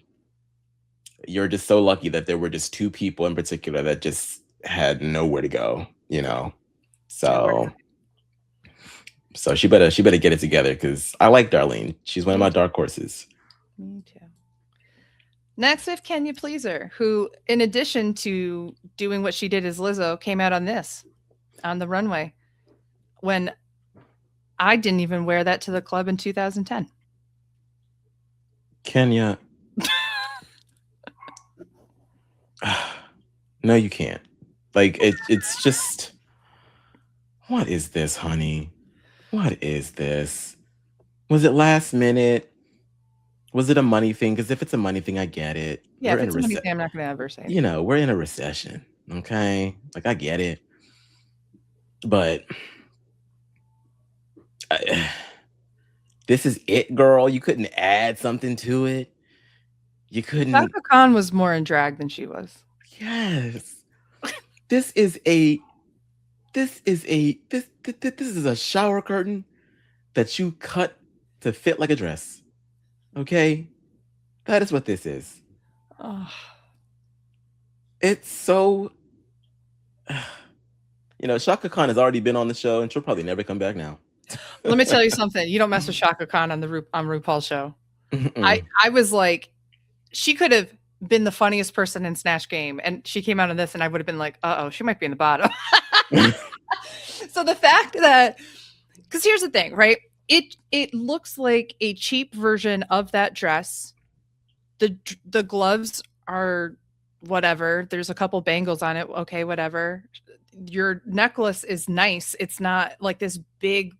You're just so lucky that there were just two people in particular that just had nowhere to go, So, so she better get it together because I like Darlene. She's one of my dark horses. Me too. Next, we have Kenya Pleaser, who, in addition to doing what she did as Lizzo, came out on the runway, when I didn't even wear that to the club in 2010. Kenya. No, you can't. Like, it's just, what is this, honey? What is this? Was it last minute? Was it a money thing? Because if it's a money thing, I get it. Yeah, if it's a money thing, I'm not going to ever say it. We're in a recession, okay? Like, I get it. But this is it, girl. You couldn't add something to it. You couldn't. Chaka Khan was more in drag than she was. Yes. This is a shower curtain that you cut to fit like a dress. Okay? That is what this is. Oh. It's so Chaka Khan has already been on the show and she'll probably never come back now. Let me tell you something. You don't mess with Chaka Khan on RuPaul's show. I was like, she could have been the funniest person in Snatch Game, and she came out of this and I would have been like, uh-oh, she might be in the bottom. So the fact that, because here's the thing, right? It looks like a cheap version of that dress. The gloves are whatever. There's a couple bangles on it. Okay, whatever. Your necklace is nice. It's not like this big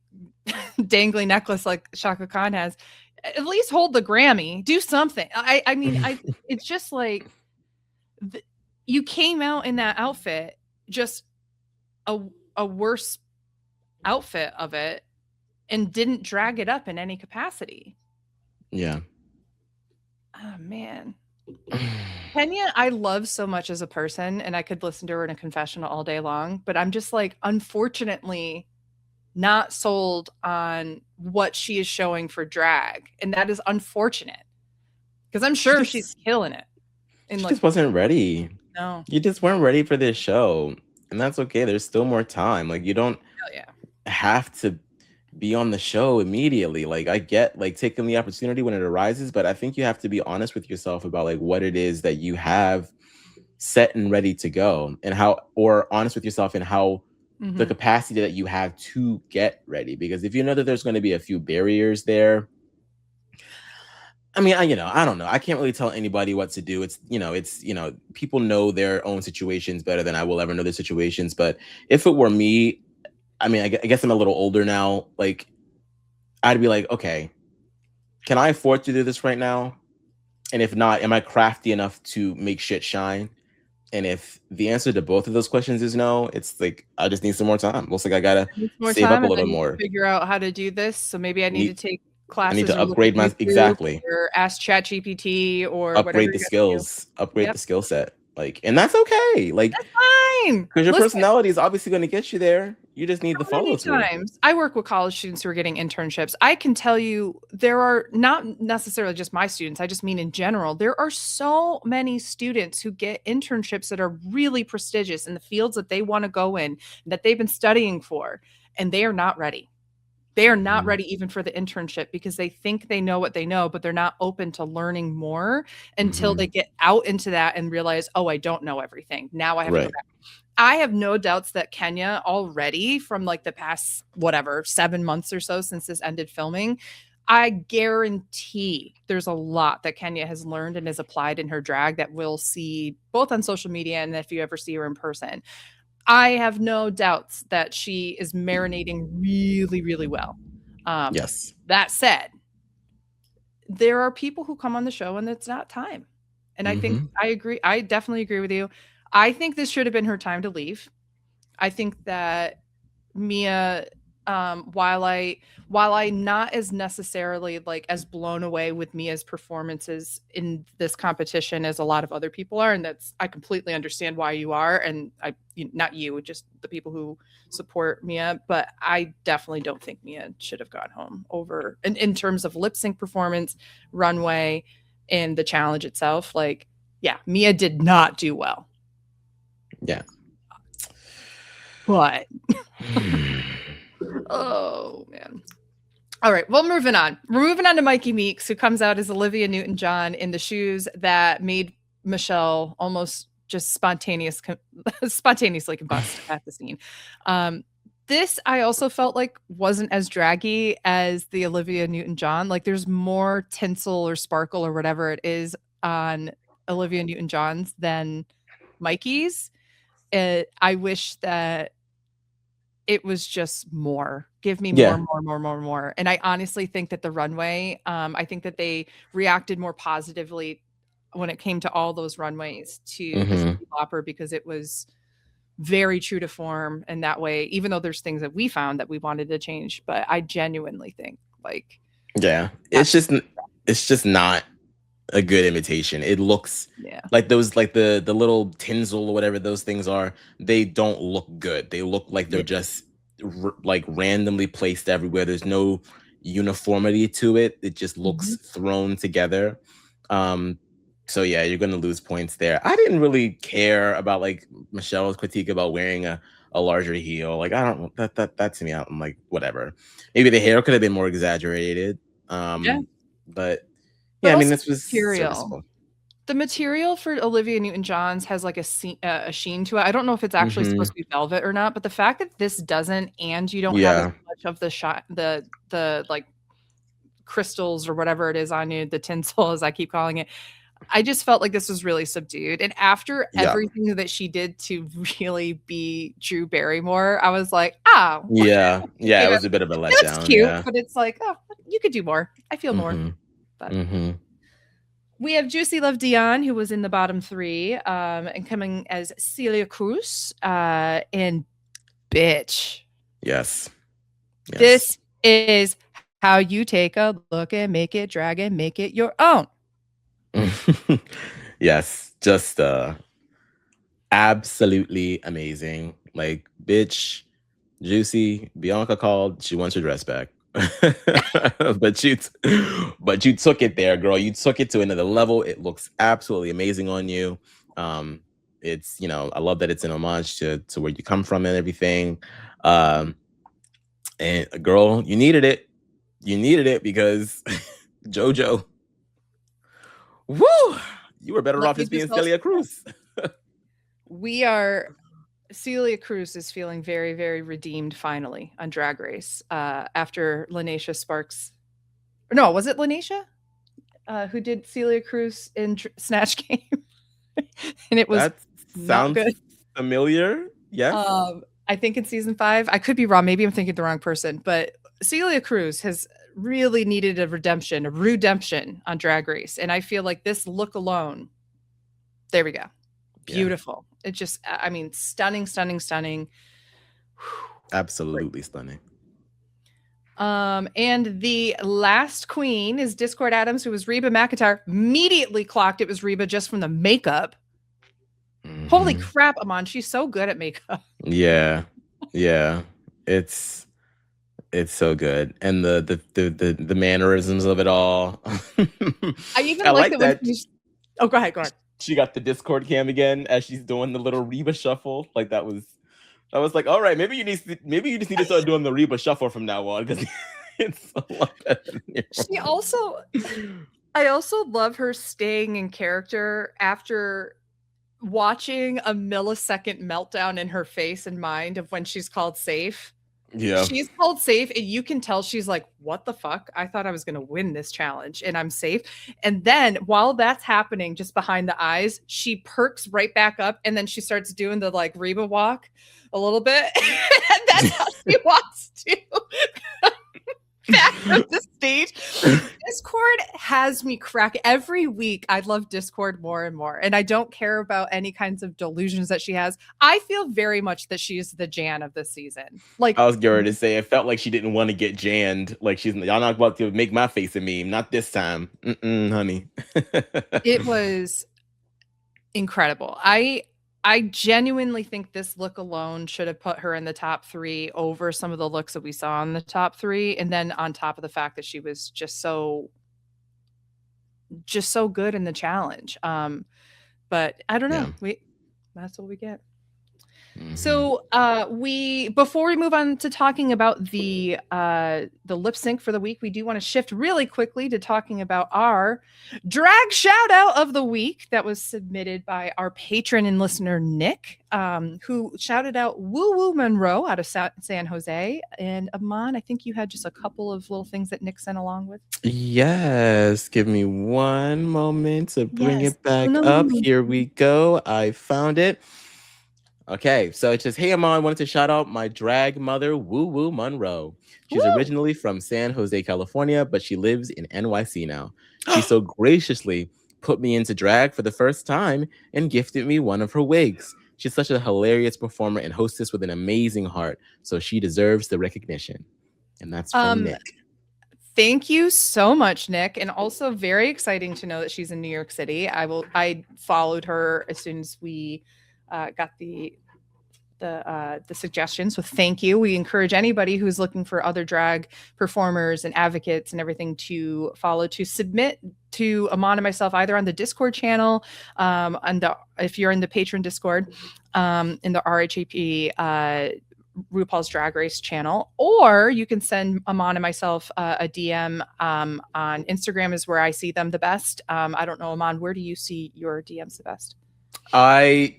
dangly necklace like Chaka Khan has. At least hold the Grammy. Do something. I mean, it's just like you came out in that outfit, just a worse outfit of it, and didn't drag it up in any capacity. Yeah. Oh man. Kenya, I love so much as a person, and I could listen to her in a confessional all day long, but I'm just like, unfortunately, not sold on what she is showing for drag. And that is unfortunate, because I'm sure she's killing it. And she just wasn't ready. No. You just weren't ready for this show. And that's okay. There's still more time. Like, you don't have to be on the show immediately. Like, I get like taking the opportunity when it arises, but I think you have to be honest with yourself about like what it is that you have set and ready to go, and or honest with yourself in how the capacity that you have to get ready. Because if you know that there's going to be a few barriers there, I mean, I don't know. I can't really tell anybody what to do. It's people know their own situations better than I will ever know their situations. But if it were me, I mean, I guess I'm a little older now. Like, I'd be like, okay, can I afford to do this right now? And if not, am I crafty enough to make shit shine? And if the answer to both of those questions is no, it's like, I just need some more time. Looks like I gotta save up a little more. Figure out how to do this. So maybe I need to take classes. I need to upgrade my or ask ChatGPT or upgrade the skills, upgrade the skill set. Like, and that's okay. Like, that's fine. Because your personality is obviously going to get you there. You just need the follow through. I work with college students who are getting internships. I can tell you there are not necessarily just my students. I just mean in general, there are so many students who get internships that are really prestigious in the fields that they want to go in, that they've been studying for, and they are not ready. They are not ready even for the internship because they think they know what they know, but they're not open to learning more until they get out into that and realize, oh, I don't know everything. Now I have to go back. I have no doubts that Kenya already, from like the past, 7 months or so since this ended filming, I guarantee there's a lot that Kenya has learned and has applied in her drag that we'll see both on social media and if you ever see her in person. I have no doubts that she is marinating really, really well. Yes. That said, there are people who come on the show and it's not time. And I think I agree. I definitely agree with you. I think this should have been her time to leave. I think that Mia While I not as necessarily like as blown away with Mia's performances in this competition as a lot of other people are, and I completely understand why you are, and not you, just the people who support Mia, but I definitely don't think Mia should have gone home over in terms of lip sync performance, runway, and the challenge itself. Like, yeah, Mia did not do well. Yeah. But oh man. All right, well, moving on. We're moving on to Mikey Meeks, who comes out as Olivia Newton-John in the shoes that made Michelle almost just spontaneously combust at the scene. This I also felt like wasn't as draggy as the Olivia Newton-John. Like there's more tinsel or sparkle or whatever it is on Olivia Newton-John's than Mikey's. I wish that it was just more. Give me more. And I honestly think that the runway, I think that they reacted more positively when it came to all those runways to the City Lopper, because it was very true to form in that way, even though there's things that we found that we wanted to change. But I genuinely think like, yeah, it's just not a good imitation. It looks like those, like the little tinsel or whatever those things are, they don't look good. They look like they're just like randomly placed everywhere. There's no uniformity to it. It just looks thrown together. So yeah, you're gonna lose points there. I didn't really care about like Michelle's critique about wearing a larger heel. Like I don't that to me, I'm like, whatever. Maybe the hair could have been more exaggerated. But yeah, I mean, this was serviceable. The material for Olivia Newton-John's has like a sheen to it. I don't know if it's actually supposed to be velvet or not, but the fact that this doesn't, and you don't have as much of the like crystals or whatever it is on you, the tinsel as I keep calling it, I just felt like this was really subdued. And after everything that she did to really be Drew Barrymore, I was like, oh. Yeah, it was a bit of a letdown. It's cute, but it's like, oh, you could do more. I feel more. But we have Juicy Love Dion, who was in the bottom three, and coming as Celia Cruz, and bitch. Yes. This is how you take a look and make it, drag and make it your own. Yes, just absolutely amazing. Like, bitch, Juicy, Bianca called, she wants her dress back. but you took it there, girl. You took it to another level. It looks absolutely amazing on you. It's, I love that it's an homage to where you come from and everything. And girl, you needed it. Because JoJo, woo, you were better off just being Celia Cruz. Celia Cruz is feeling very, very redeemed finally on Drag Race after Lanesha Sparks. No, was it Lanesha who did Celia Cruz in Snatch Game? And it was that sounds good. Familiar. Yes. I think in season 5. I could be wrong. Maybe I'm thinking the wrong person. But Celia Cruz has really needed a redemption on Drag Race. And I feel like this look alone, there we go. Beautiful. It just, I mean, stunning. Absolutely stunning. And the last queen is Discord Adams, who was Reba McEntire. Immediately clocked it was Reba just from the makeup. Holy crap, Aman, she's so good at makeup. Yeah. It's so good. And the mannerisms of it all. I even like that. Oh, go ahead. She got the Discord cam again as she's doing the little Reba shuffle. Like I was like, all right, maybe you just need to start doing the Reba shuffle from now on, because it's a lot better. I also love her staying in character after watching a millisecond meltdown in her face and mind of when she's called safe. Yeah. She's called safe, and you can tell she's like, what the fuck? I thought I was going to win this challenge and I'm safe. And then while that's happening, just behind the eyes, she perks right back up, and then she starts doing the like Reba walk a little bit. And that's how she walks to back from the stage. This Discord has me crack every week. I love Discord more and more, and I don't care about any kinds of delusions that she has. I feel very much that she is the Jan of this season. Like, I was going to say, it felt like she didn't want to get janned. Like y'all not about to make my face a meme. Not this time, honey. it was incredible. I genuinely think this look alone should have put her in the top 3 over some of the looks that we saw in the top 3, and then on top of the fact that she was just so good in the challenge. But I don't know. Yeah. That's what we get. Mm-hmm. So before we move on to talking about the lip sync for the week, we do want to shift really quickly to talking about our drag shout out of the week that was submitted by our patron and listener Nick, who shouted out Woo Woo Monroe out of San Jose. And Aman, I think you had just a couple of little things that Nick sent along with. Yes, give me one moment to bring it back up. Here we go. I found it. Okay, so it says, hey, Aman, wanted to shout out my drag mother, Woo Woo Monroe. She's originally from San Jose, California, but she lives in NYC now. She so graciously put me into drag for the first time and gifted me one of her wigs. She's such a hilarious performer and hostess with an amazing heart, so she deserves the recognition. And that's from Nick. Thank you so much, Nick. And also very exciting to know that she's in New York City. I followed her as soon as we got the suggestions. So thank you. We encourage anybody who's looking for other drag performers and advocates and everything to follow, to submit to Aman and myself either on the Discord channel, if you're in the patron Discord, in the RHAP RuPaul's Drag Race channel, or you can send Aman and myself a DM on Instagram is where I see them the best. I don't know, Aman, where do you see your DMs the best? I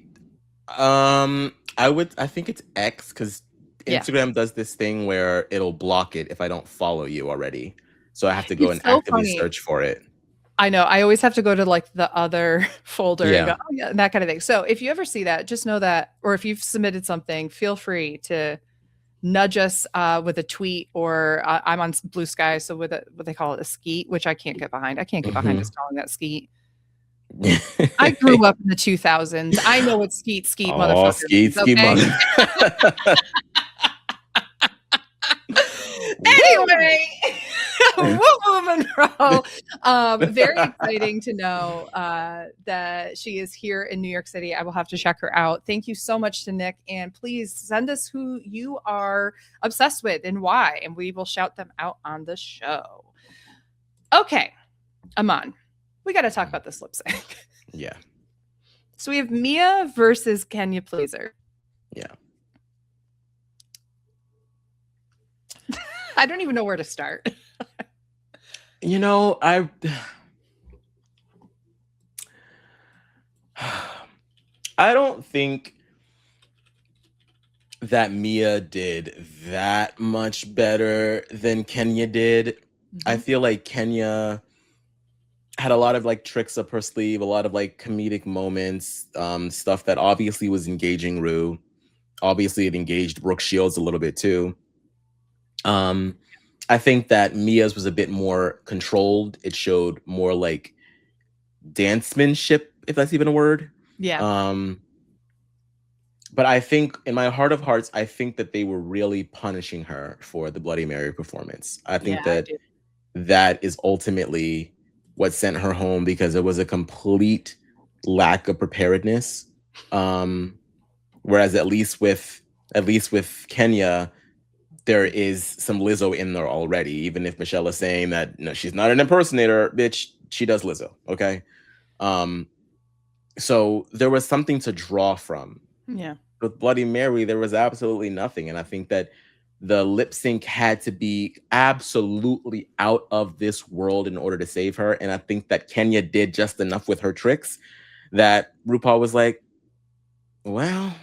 think it's X, because Instagram does this thing where it'll block it if I don't follow you already. So I have to go and actively search for it. I know. I always have to go to like the other folder and go, oh, yeah, that kind of thing. So if you ever see that, just know that, or if you've submitted something, feel free to nudge us with a tweet, or I'm on Blue Sky, so with what they call it, a skeet, which I can't get behind. I can't get behind us calling that skeet. I grew up in the 2000s. I know what skeet motherfucker. Skeet mother. Anyway, Woo Monroe. Very exciting to know that she is here in New York City. I will have to check her out. Thank you so much to Nick, and please send us who you are obsessed with and why, and we will shout them out on the show. Okay, Aman, we got to talk about this lip sync. Yeah. So we have Mia versus Kenya Pleaser. Yeah. I don't even know where to start. You know, I don't think that Mia did that much better than Kenya did. Mm-hmm. I feel like Kenya had a lot of like tricks up her sleeve, a lot of like comedic moments, stuff that obviously was engaging Ru. Obviously, it engaged Brooke Shields a little bit too. I think that Mia's was a bit more controlled. It showed more like dancemanship, if that's even a word. Yeah. But I think in my heart of hearts, I think that they were really punishing her for the Bloody Mary performance. I think that is ultimately what sent her home, because it was a complete lack of preparedness. Whereas at least with Kenya, there is some Lizzo in there already. Even if Michelle is saying that no, she's not an impersonator, bitch, she does Lizzo. Okay. So there was something to draw from. Yeah. With Bloody Mary, there was absolutely nothing. And I think that the lip sync had to be absolutely out of this world in order to save her. And I think that Kenya did just enough with her tricks that RuPaul was like, well,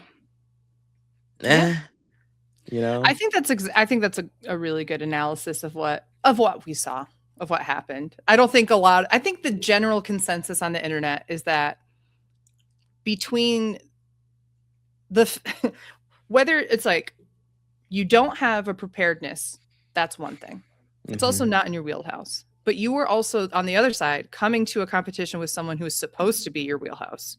you know. I think that's a really good analysis of what we saw, of what happened. I think the general consensus on the internet is that between whether it's like you don't have a preparedness, that's one thing. It's also not in your wheelhouse. but you were also on the other side coming to a competition with someone who is supposed to be your wheelhouse,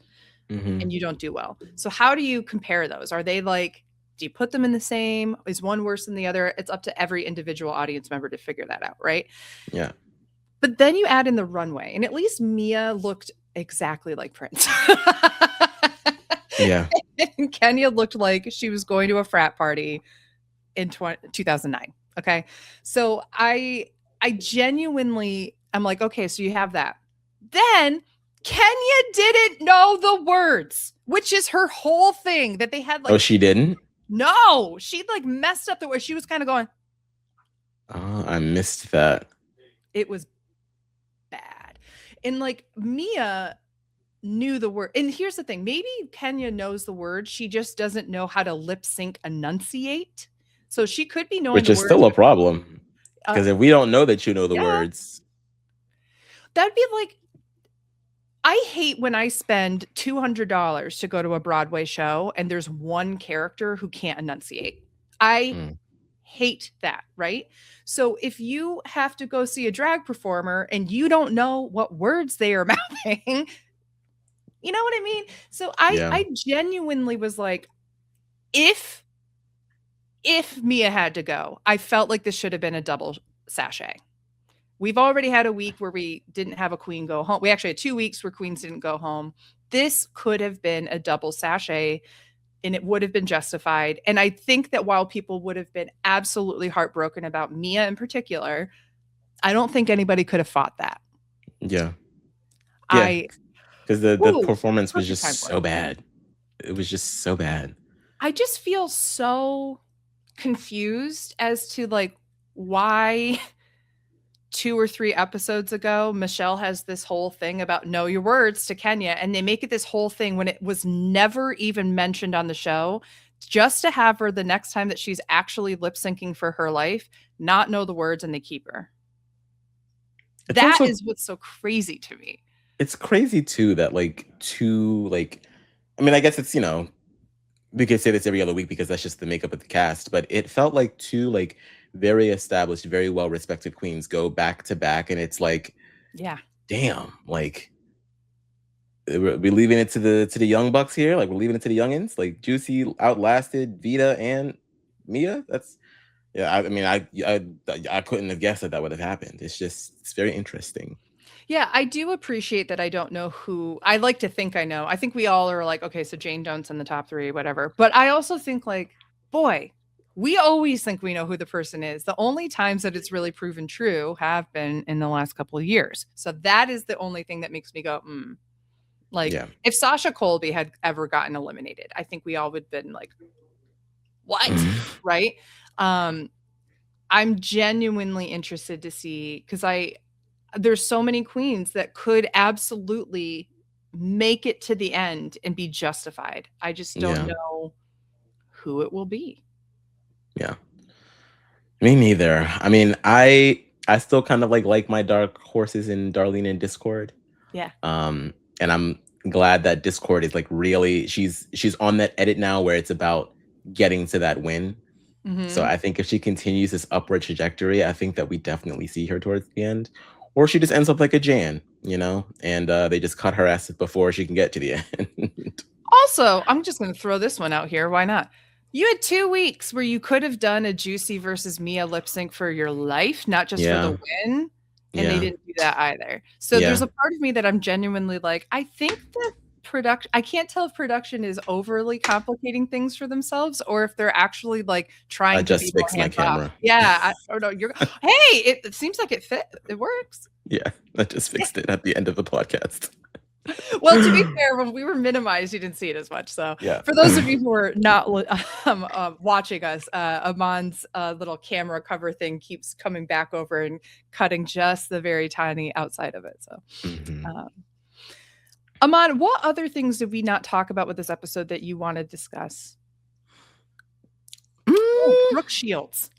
and you don't do well. So how do you compare those? Are they like, do you put them in the same? Is one worse than the other? It's up to every individual audience member to figure that out, right? Yeah. But then you add in the runway, and at least Mia looked exactly like Prince. Yeah. And Kenya looked like she was going to a frat party in 2009. Okay. So I genuinely, I'm like, okay, so you have that. Then Kenya didn't know the words, which is her whole thing that they had like. Oh, she didn't? No, she like messed up the word. She was kind of going. Oh, I missed that. It was bad. And like Mia knew the word. And here's the thing, maybe Kenya knows the word. She just doesn't know how to lip sync enunciate. So she could be knowing Which the is words, still a problem. Because if we don't know that you know the words. That'd be like, I hate when I spend $200 to go to a Broadway show and there's one character who can't enunciate. I hate that, right? So if you have to go see a drag performer and you don't know what words they are mouthing, you know what I mean? So I genuinely was like, if Mia had to go, I felt like this should have been a double sachet. We've already had a week where we didn't have a queen go home. We actually had 2 weeks where queens didn't go home. This could have been a double sachet, and it would have been justified. And I think that while people would have been absolutely heartbroken about Mia in particular, I don't think anybody could have fought that. Yeah. Because the performance was just so bad. It was just so bad. I just feel so confused as to like why 2 or 3 episodes ago Michelle has this whole thing about know your words to Kenya, and they make it this whole thing when it was never even mentioned on the show, just to have her the next time that she's actually lip syncing for her life not know the words, and they keep her. That is what's so crazy to me. It's crazy too that I mean, I guess it's, you know, we could say this every other week because that's just the makeup of the cast, but it felt like 2 like very established, very well respected queens go back to back, and it's like, damn, like we're leaving it to the young bucks here, like we're leaving it to the youngins. Like Juicy outlasted Vita and Mia. That's I mean, I couldn't have guessed that would have happened. It's very interesting. Yeah, I do appreciate that I don't know who. I like to think I know. I think we all are like, okay, so Jane Done's in the top 3, whatever. But I also think like, boy, we always think we know who the person is. The only times that it's really proven true have been in the last couple of years. So that is the only thing that makes me go, Like if Sasha Colby had ever gotten eliminated, I think we all would have been like, what? Right? I'm genuinely interested to see, because there's so many queens that could absolutely make it to the end and be justified. I just don't know who it will be. Yeah. Me neither. I mean, I still kind of like my dark horses in Darlene and Discord. Yeah. And I'm glad that Discord is like really, she's on that edit now where it's about getting to that win. So I think if she continues this upward trajectory, I think that we definitely see her towards the end. Or she just ends up like a Jan, you know, and they just cut her ass before she can get to the end. Also, I'm just going to throw this one out here. Why not? You had 2 weeks where you could have done a Juicy versus Mia lip sync for your life, not just for the win. And they didn't do that either. So there's a part of me that I'm genuinely like, I think that I can't tell if production is overly complicating things for themselves or if they're actually like trying to be fix my camera. Yeah. It seems like it fit. It works. Yeah. I just fixed it at the end of the podcast. Well, to be fair, when we were minimized, you didn't see it as much. So for those of you who are not watching us, Aman's little camera cover thing keeps coming back over and cutting just the very tiny outside of it. So, Aman, what other things did we not talk about with this episode that you want to discuss? Brooke Shields.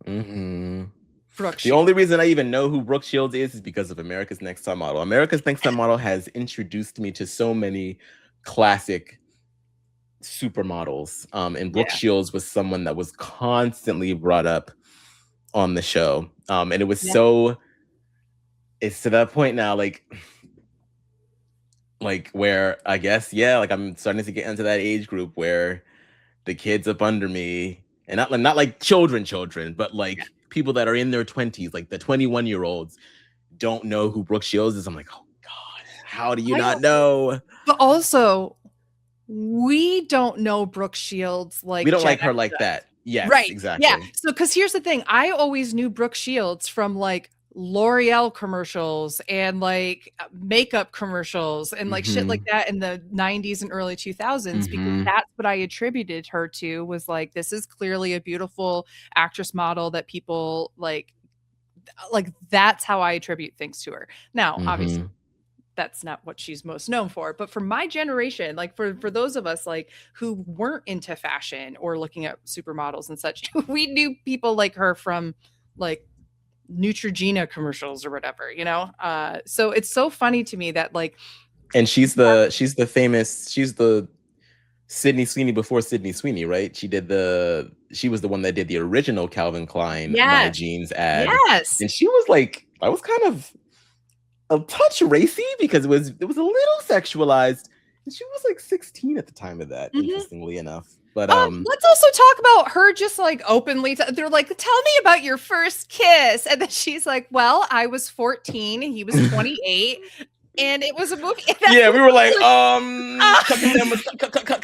The only reason I even know who Brooke Shields is because of America's Next Top Model. America's Next Top Model has introduced me to so many classic supermodels. And Brooke Shields was someone that was constantly brought up on the show. And it was so it's to that point now, like where I guess, yeah, like I'm starting to get into that age group where the kids up under me, and not like children, but Yeah. like people that are in their 20s, like the 21-year-olds don't know who Brooke Shields is. I'm like, oh God, how do you not know? But also, we don't know Brooke Shields We like don't Gen like her X like does. that. Yes, Right. Yeah. exactly. So, because here's the thing, I always knew Brooke Shields from like L'Oreal commercials and like makeup commercials and like shit like Mm-hmm. that in the 90s and early 2000s, because Mm-hmm. that's what I attributed her to, was like, this is clearly a beautiful actress model that people like that's how I attribute things to her. Now, obviously, Mm-hmm. that's not what she's most known for, but for my generation, like for those of us like who weren't into fashion or looking at supermodels and such, we knew people like her from like Neutrogena commercials or whatever, you know. So it's so funny to me that like, And she's the famous, she's the Sydney Sweeney before Sydney Sweeney, right? She was the one that did the original Calvin Klein My yes, Jeans ad. yes, And she was like, I was kind of a touch racy because it was a little sexualized. And she was like 16 at the time of that, mm-hmm. interestingly enough. But Let's also talk about her just like openly. They're like, tell me about your first kiss. And then she's like, well, I was 14 and he was 28. And it was a movie. yeah, we were like, cut the uh,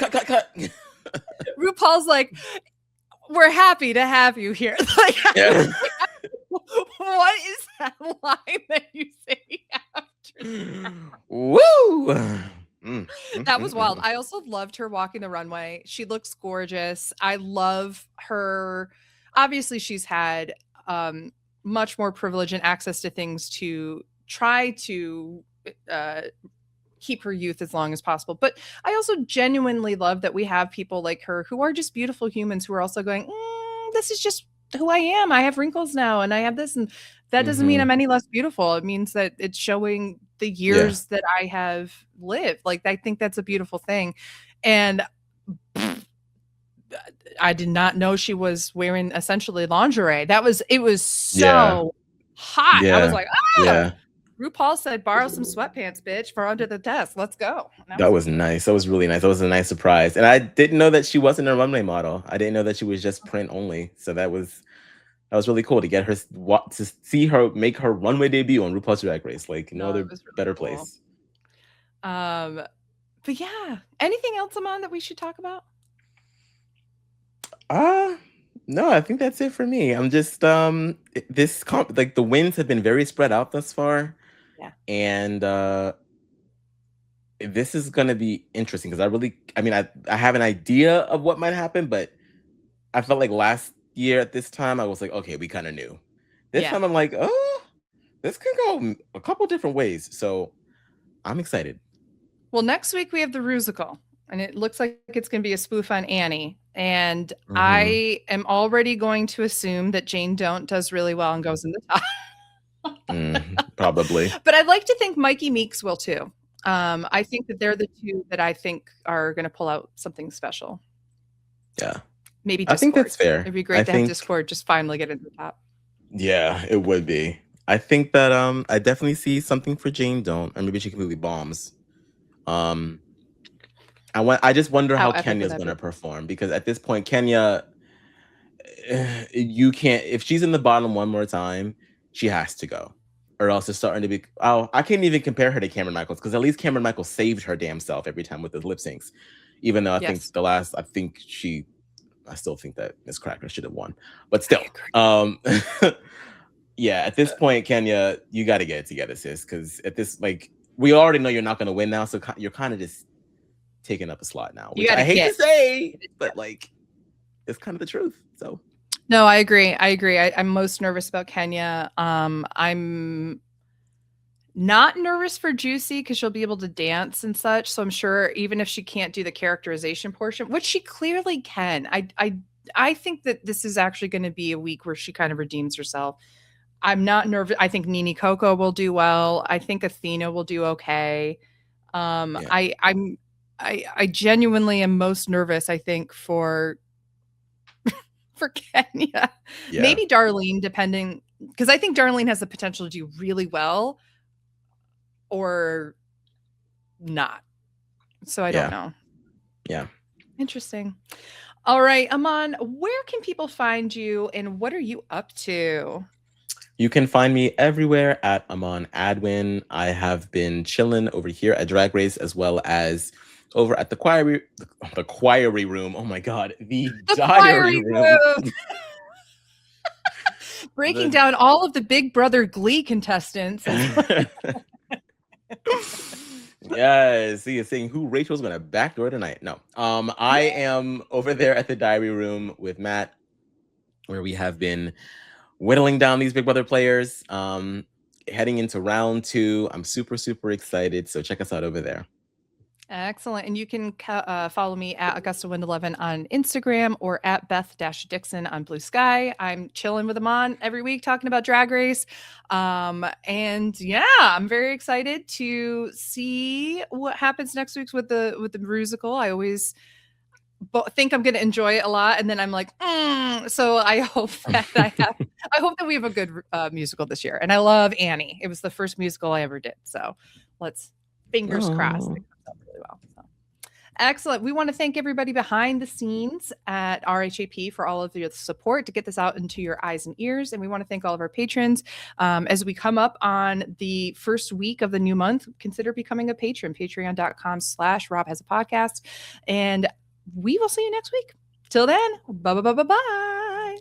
camera, cut. RuPaul's like, we're happy to have you here. Like, Yeah. what is that line that you say after Woo! that was wild. I also loved her walking the runway. She looks gorgeous. I love her. Obviously, she's had much more privilege and access to things to try to keep her youth as long as possible. But I also genuinely love that we have people like her who are just beautiful humans who are also going, this is just who I am. I have wrinkles now and I have this. And that doesn't mean I'm any less beautiful. It means that it's showing the Yeah. years that I have lived. Like, I think that's a beautiful thing. And I did not know she was wearing essentially lingerie. It was so hot. I was Yeah. like, Yeah. RuPaul said, borrow some sweatpants, bitch, for under the desk. Let's go. That was nice. That was really nice. That was a nice surprise. And I didn't know that she wasn't a runway model. I didn't know that she was just print only. So that was really cool to get her to see her make her runway debut on RuPaul's Drag Race. Like no other Really better cool. place. But yeah, anything else, Aman, that we should talk about? No, I think that's it for me. I'm just like the wins have been very spread out thus far. Yeah. And this is gonna be interesting because I have an idea of what might happen, but I felt like last year at this time I was like, okay, we kind of knew. This time I'm like, oh, this can go a couple different ways. So I'm excited. Well, next week we have the Rusical, and it looks like it's going to be a spoof on Annie. And I am already going to assume that Jane Don't does really well and goes in the top. Probably. But I'd like to think Mikey Meeks will too. I think that they're the two that I think are going to pull out something special. Yeah. Maybe Discord. I think that's fair. It'd be great to have Discord just finally get into the top. Yeah, it would be. I think that I definitely see something for Jane Don't, or maybe she completely bombs. I just wonder how Kenya's gonna perform, because at this point, Kenya, you can't, if she's in the bottom one more time, she has to go, or else it's starting to be. Oh, I can't even compare her to Cameron Michaels, because at least Cameron Michaels saved her damn self every time with his lip syncs. Even though I think I still think that Miss Cracker should have won, but still, yeah. At this point, Kenya, you got to get it together, sis, because at this, like, we already know you're not going to win now, so you're kind of just taking up a slot now, which I hate to say, but like, it's kind of the truth. So, no, I agree. I'm most nervous about Kenya. I'm not nervous for Juicy because she'll be able to dance and such. So I'm sure even if she can't do the characterization portion, which she clearly can, I think that this is actually going to be a week where she kind of redeems herself. I'm not nervous. I think Nini Coco will do well. I think Athena will do okay. I genuinely am most nervous, I think, for for Kenya. Yeah. Maybe Darlene, depending, because I think Darlene has the potential to do really well or not. So I don't know. Yeah. Interesting. All right, Aman, where can people find you and what are you up to? You can find me everywhere at Aman Adwin. I have been chilling over here at Drag Race as well as over at the choiry room. Oh my God, the diary room. Breaking down all of the Big Brother Glee contestants. Yes, he is saying who Rachel's gonna backdoor tonight. No, I am over there at the diary room with Matt, where we have been whittling down these Big Brother players. Heading into round 2, I'm super excited. So check us out over there. Excellent. And you can follow me at AugustaWind11 on Instagram or at Beth-Dixon on Blue Sky. I'm chilling with Aman every week talking about Drag Race. And yeah, I'm very excited to see what happens next week with the musical. I always think I'm going to enjoy it a lot. And then I'm like, so I hope that I hope that we have a good musical this year. And I love Annie. It was the first musical I ever did. So let's fingers crossed. Really well. So. Excellent. We want to thank everybody behind the scenes at RHAP for all of your support to get this out into your eyes and ears. And we want to thank all of our patrons. As we come up on the first week of the new month, consider becoming a patron, patreon.com/Rob has a podcast. And we will see you next week. Till then, bye.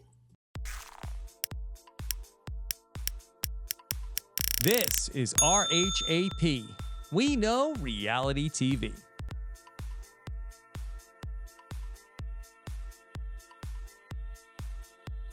This is RHAP. We know reality TV.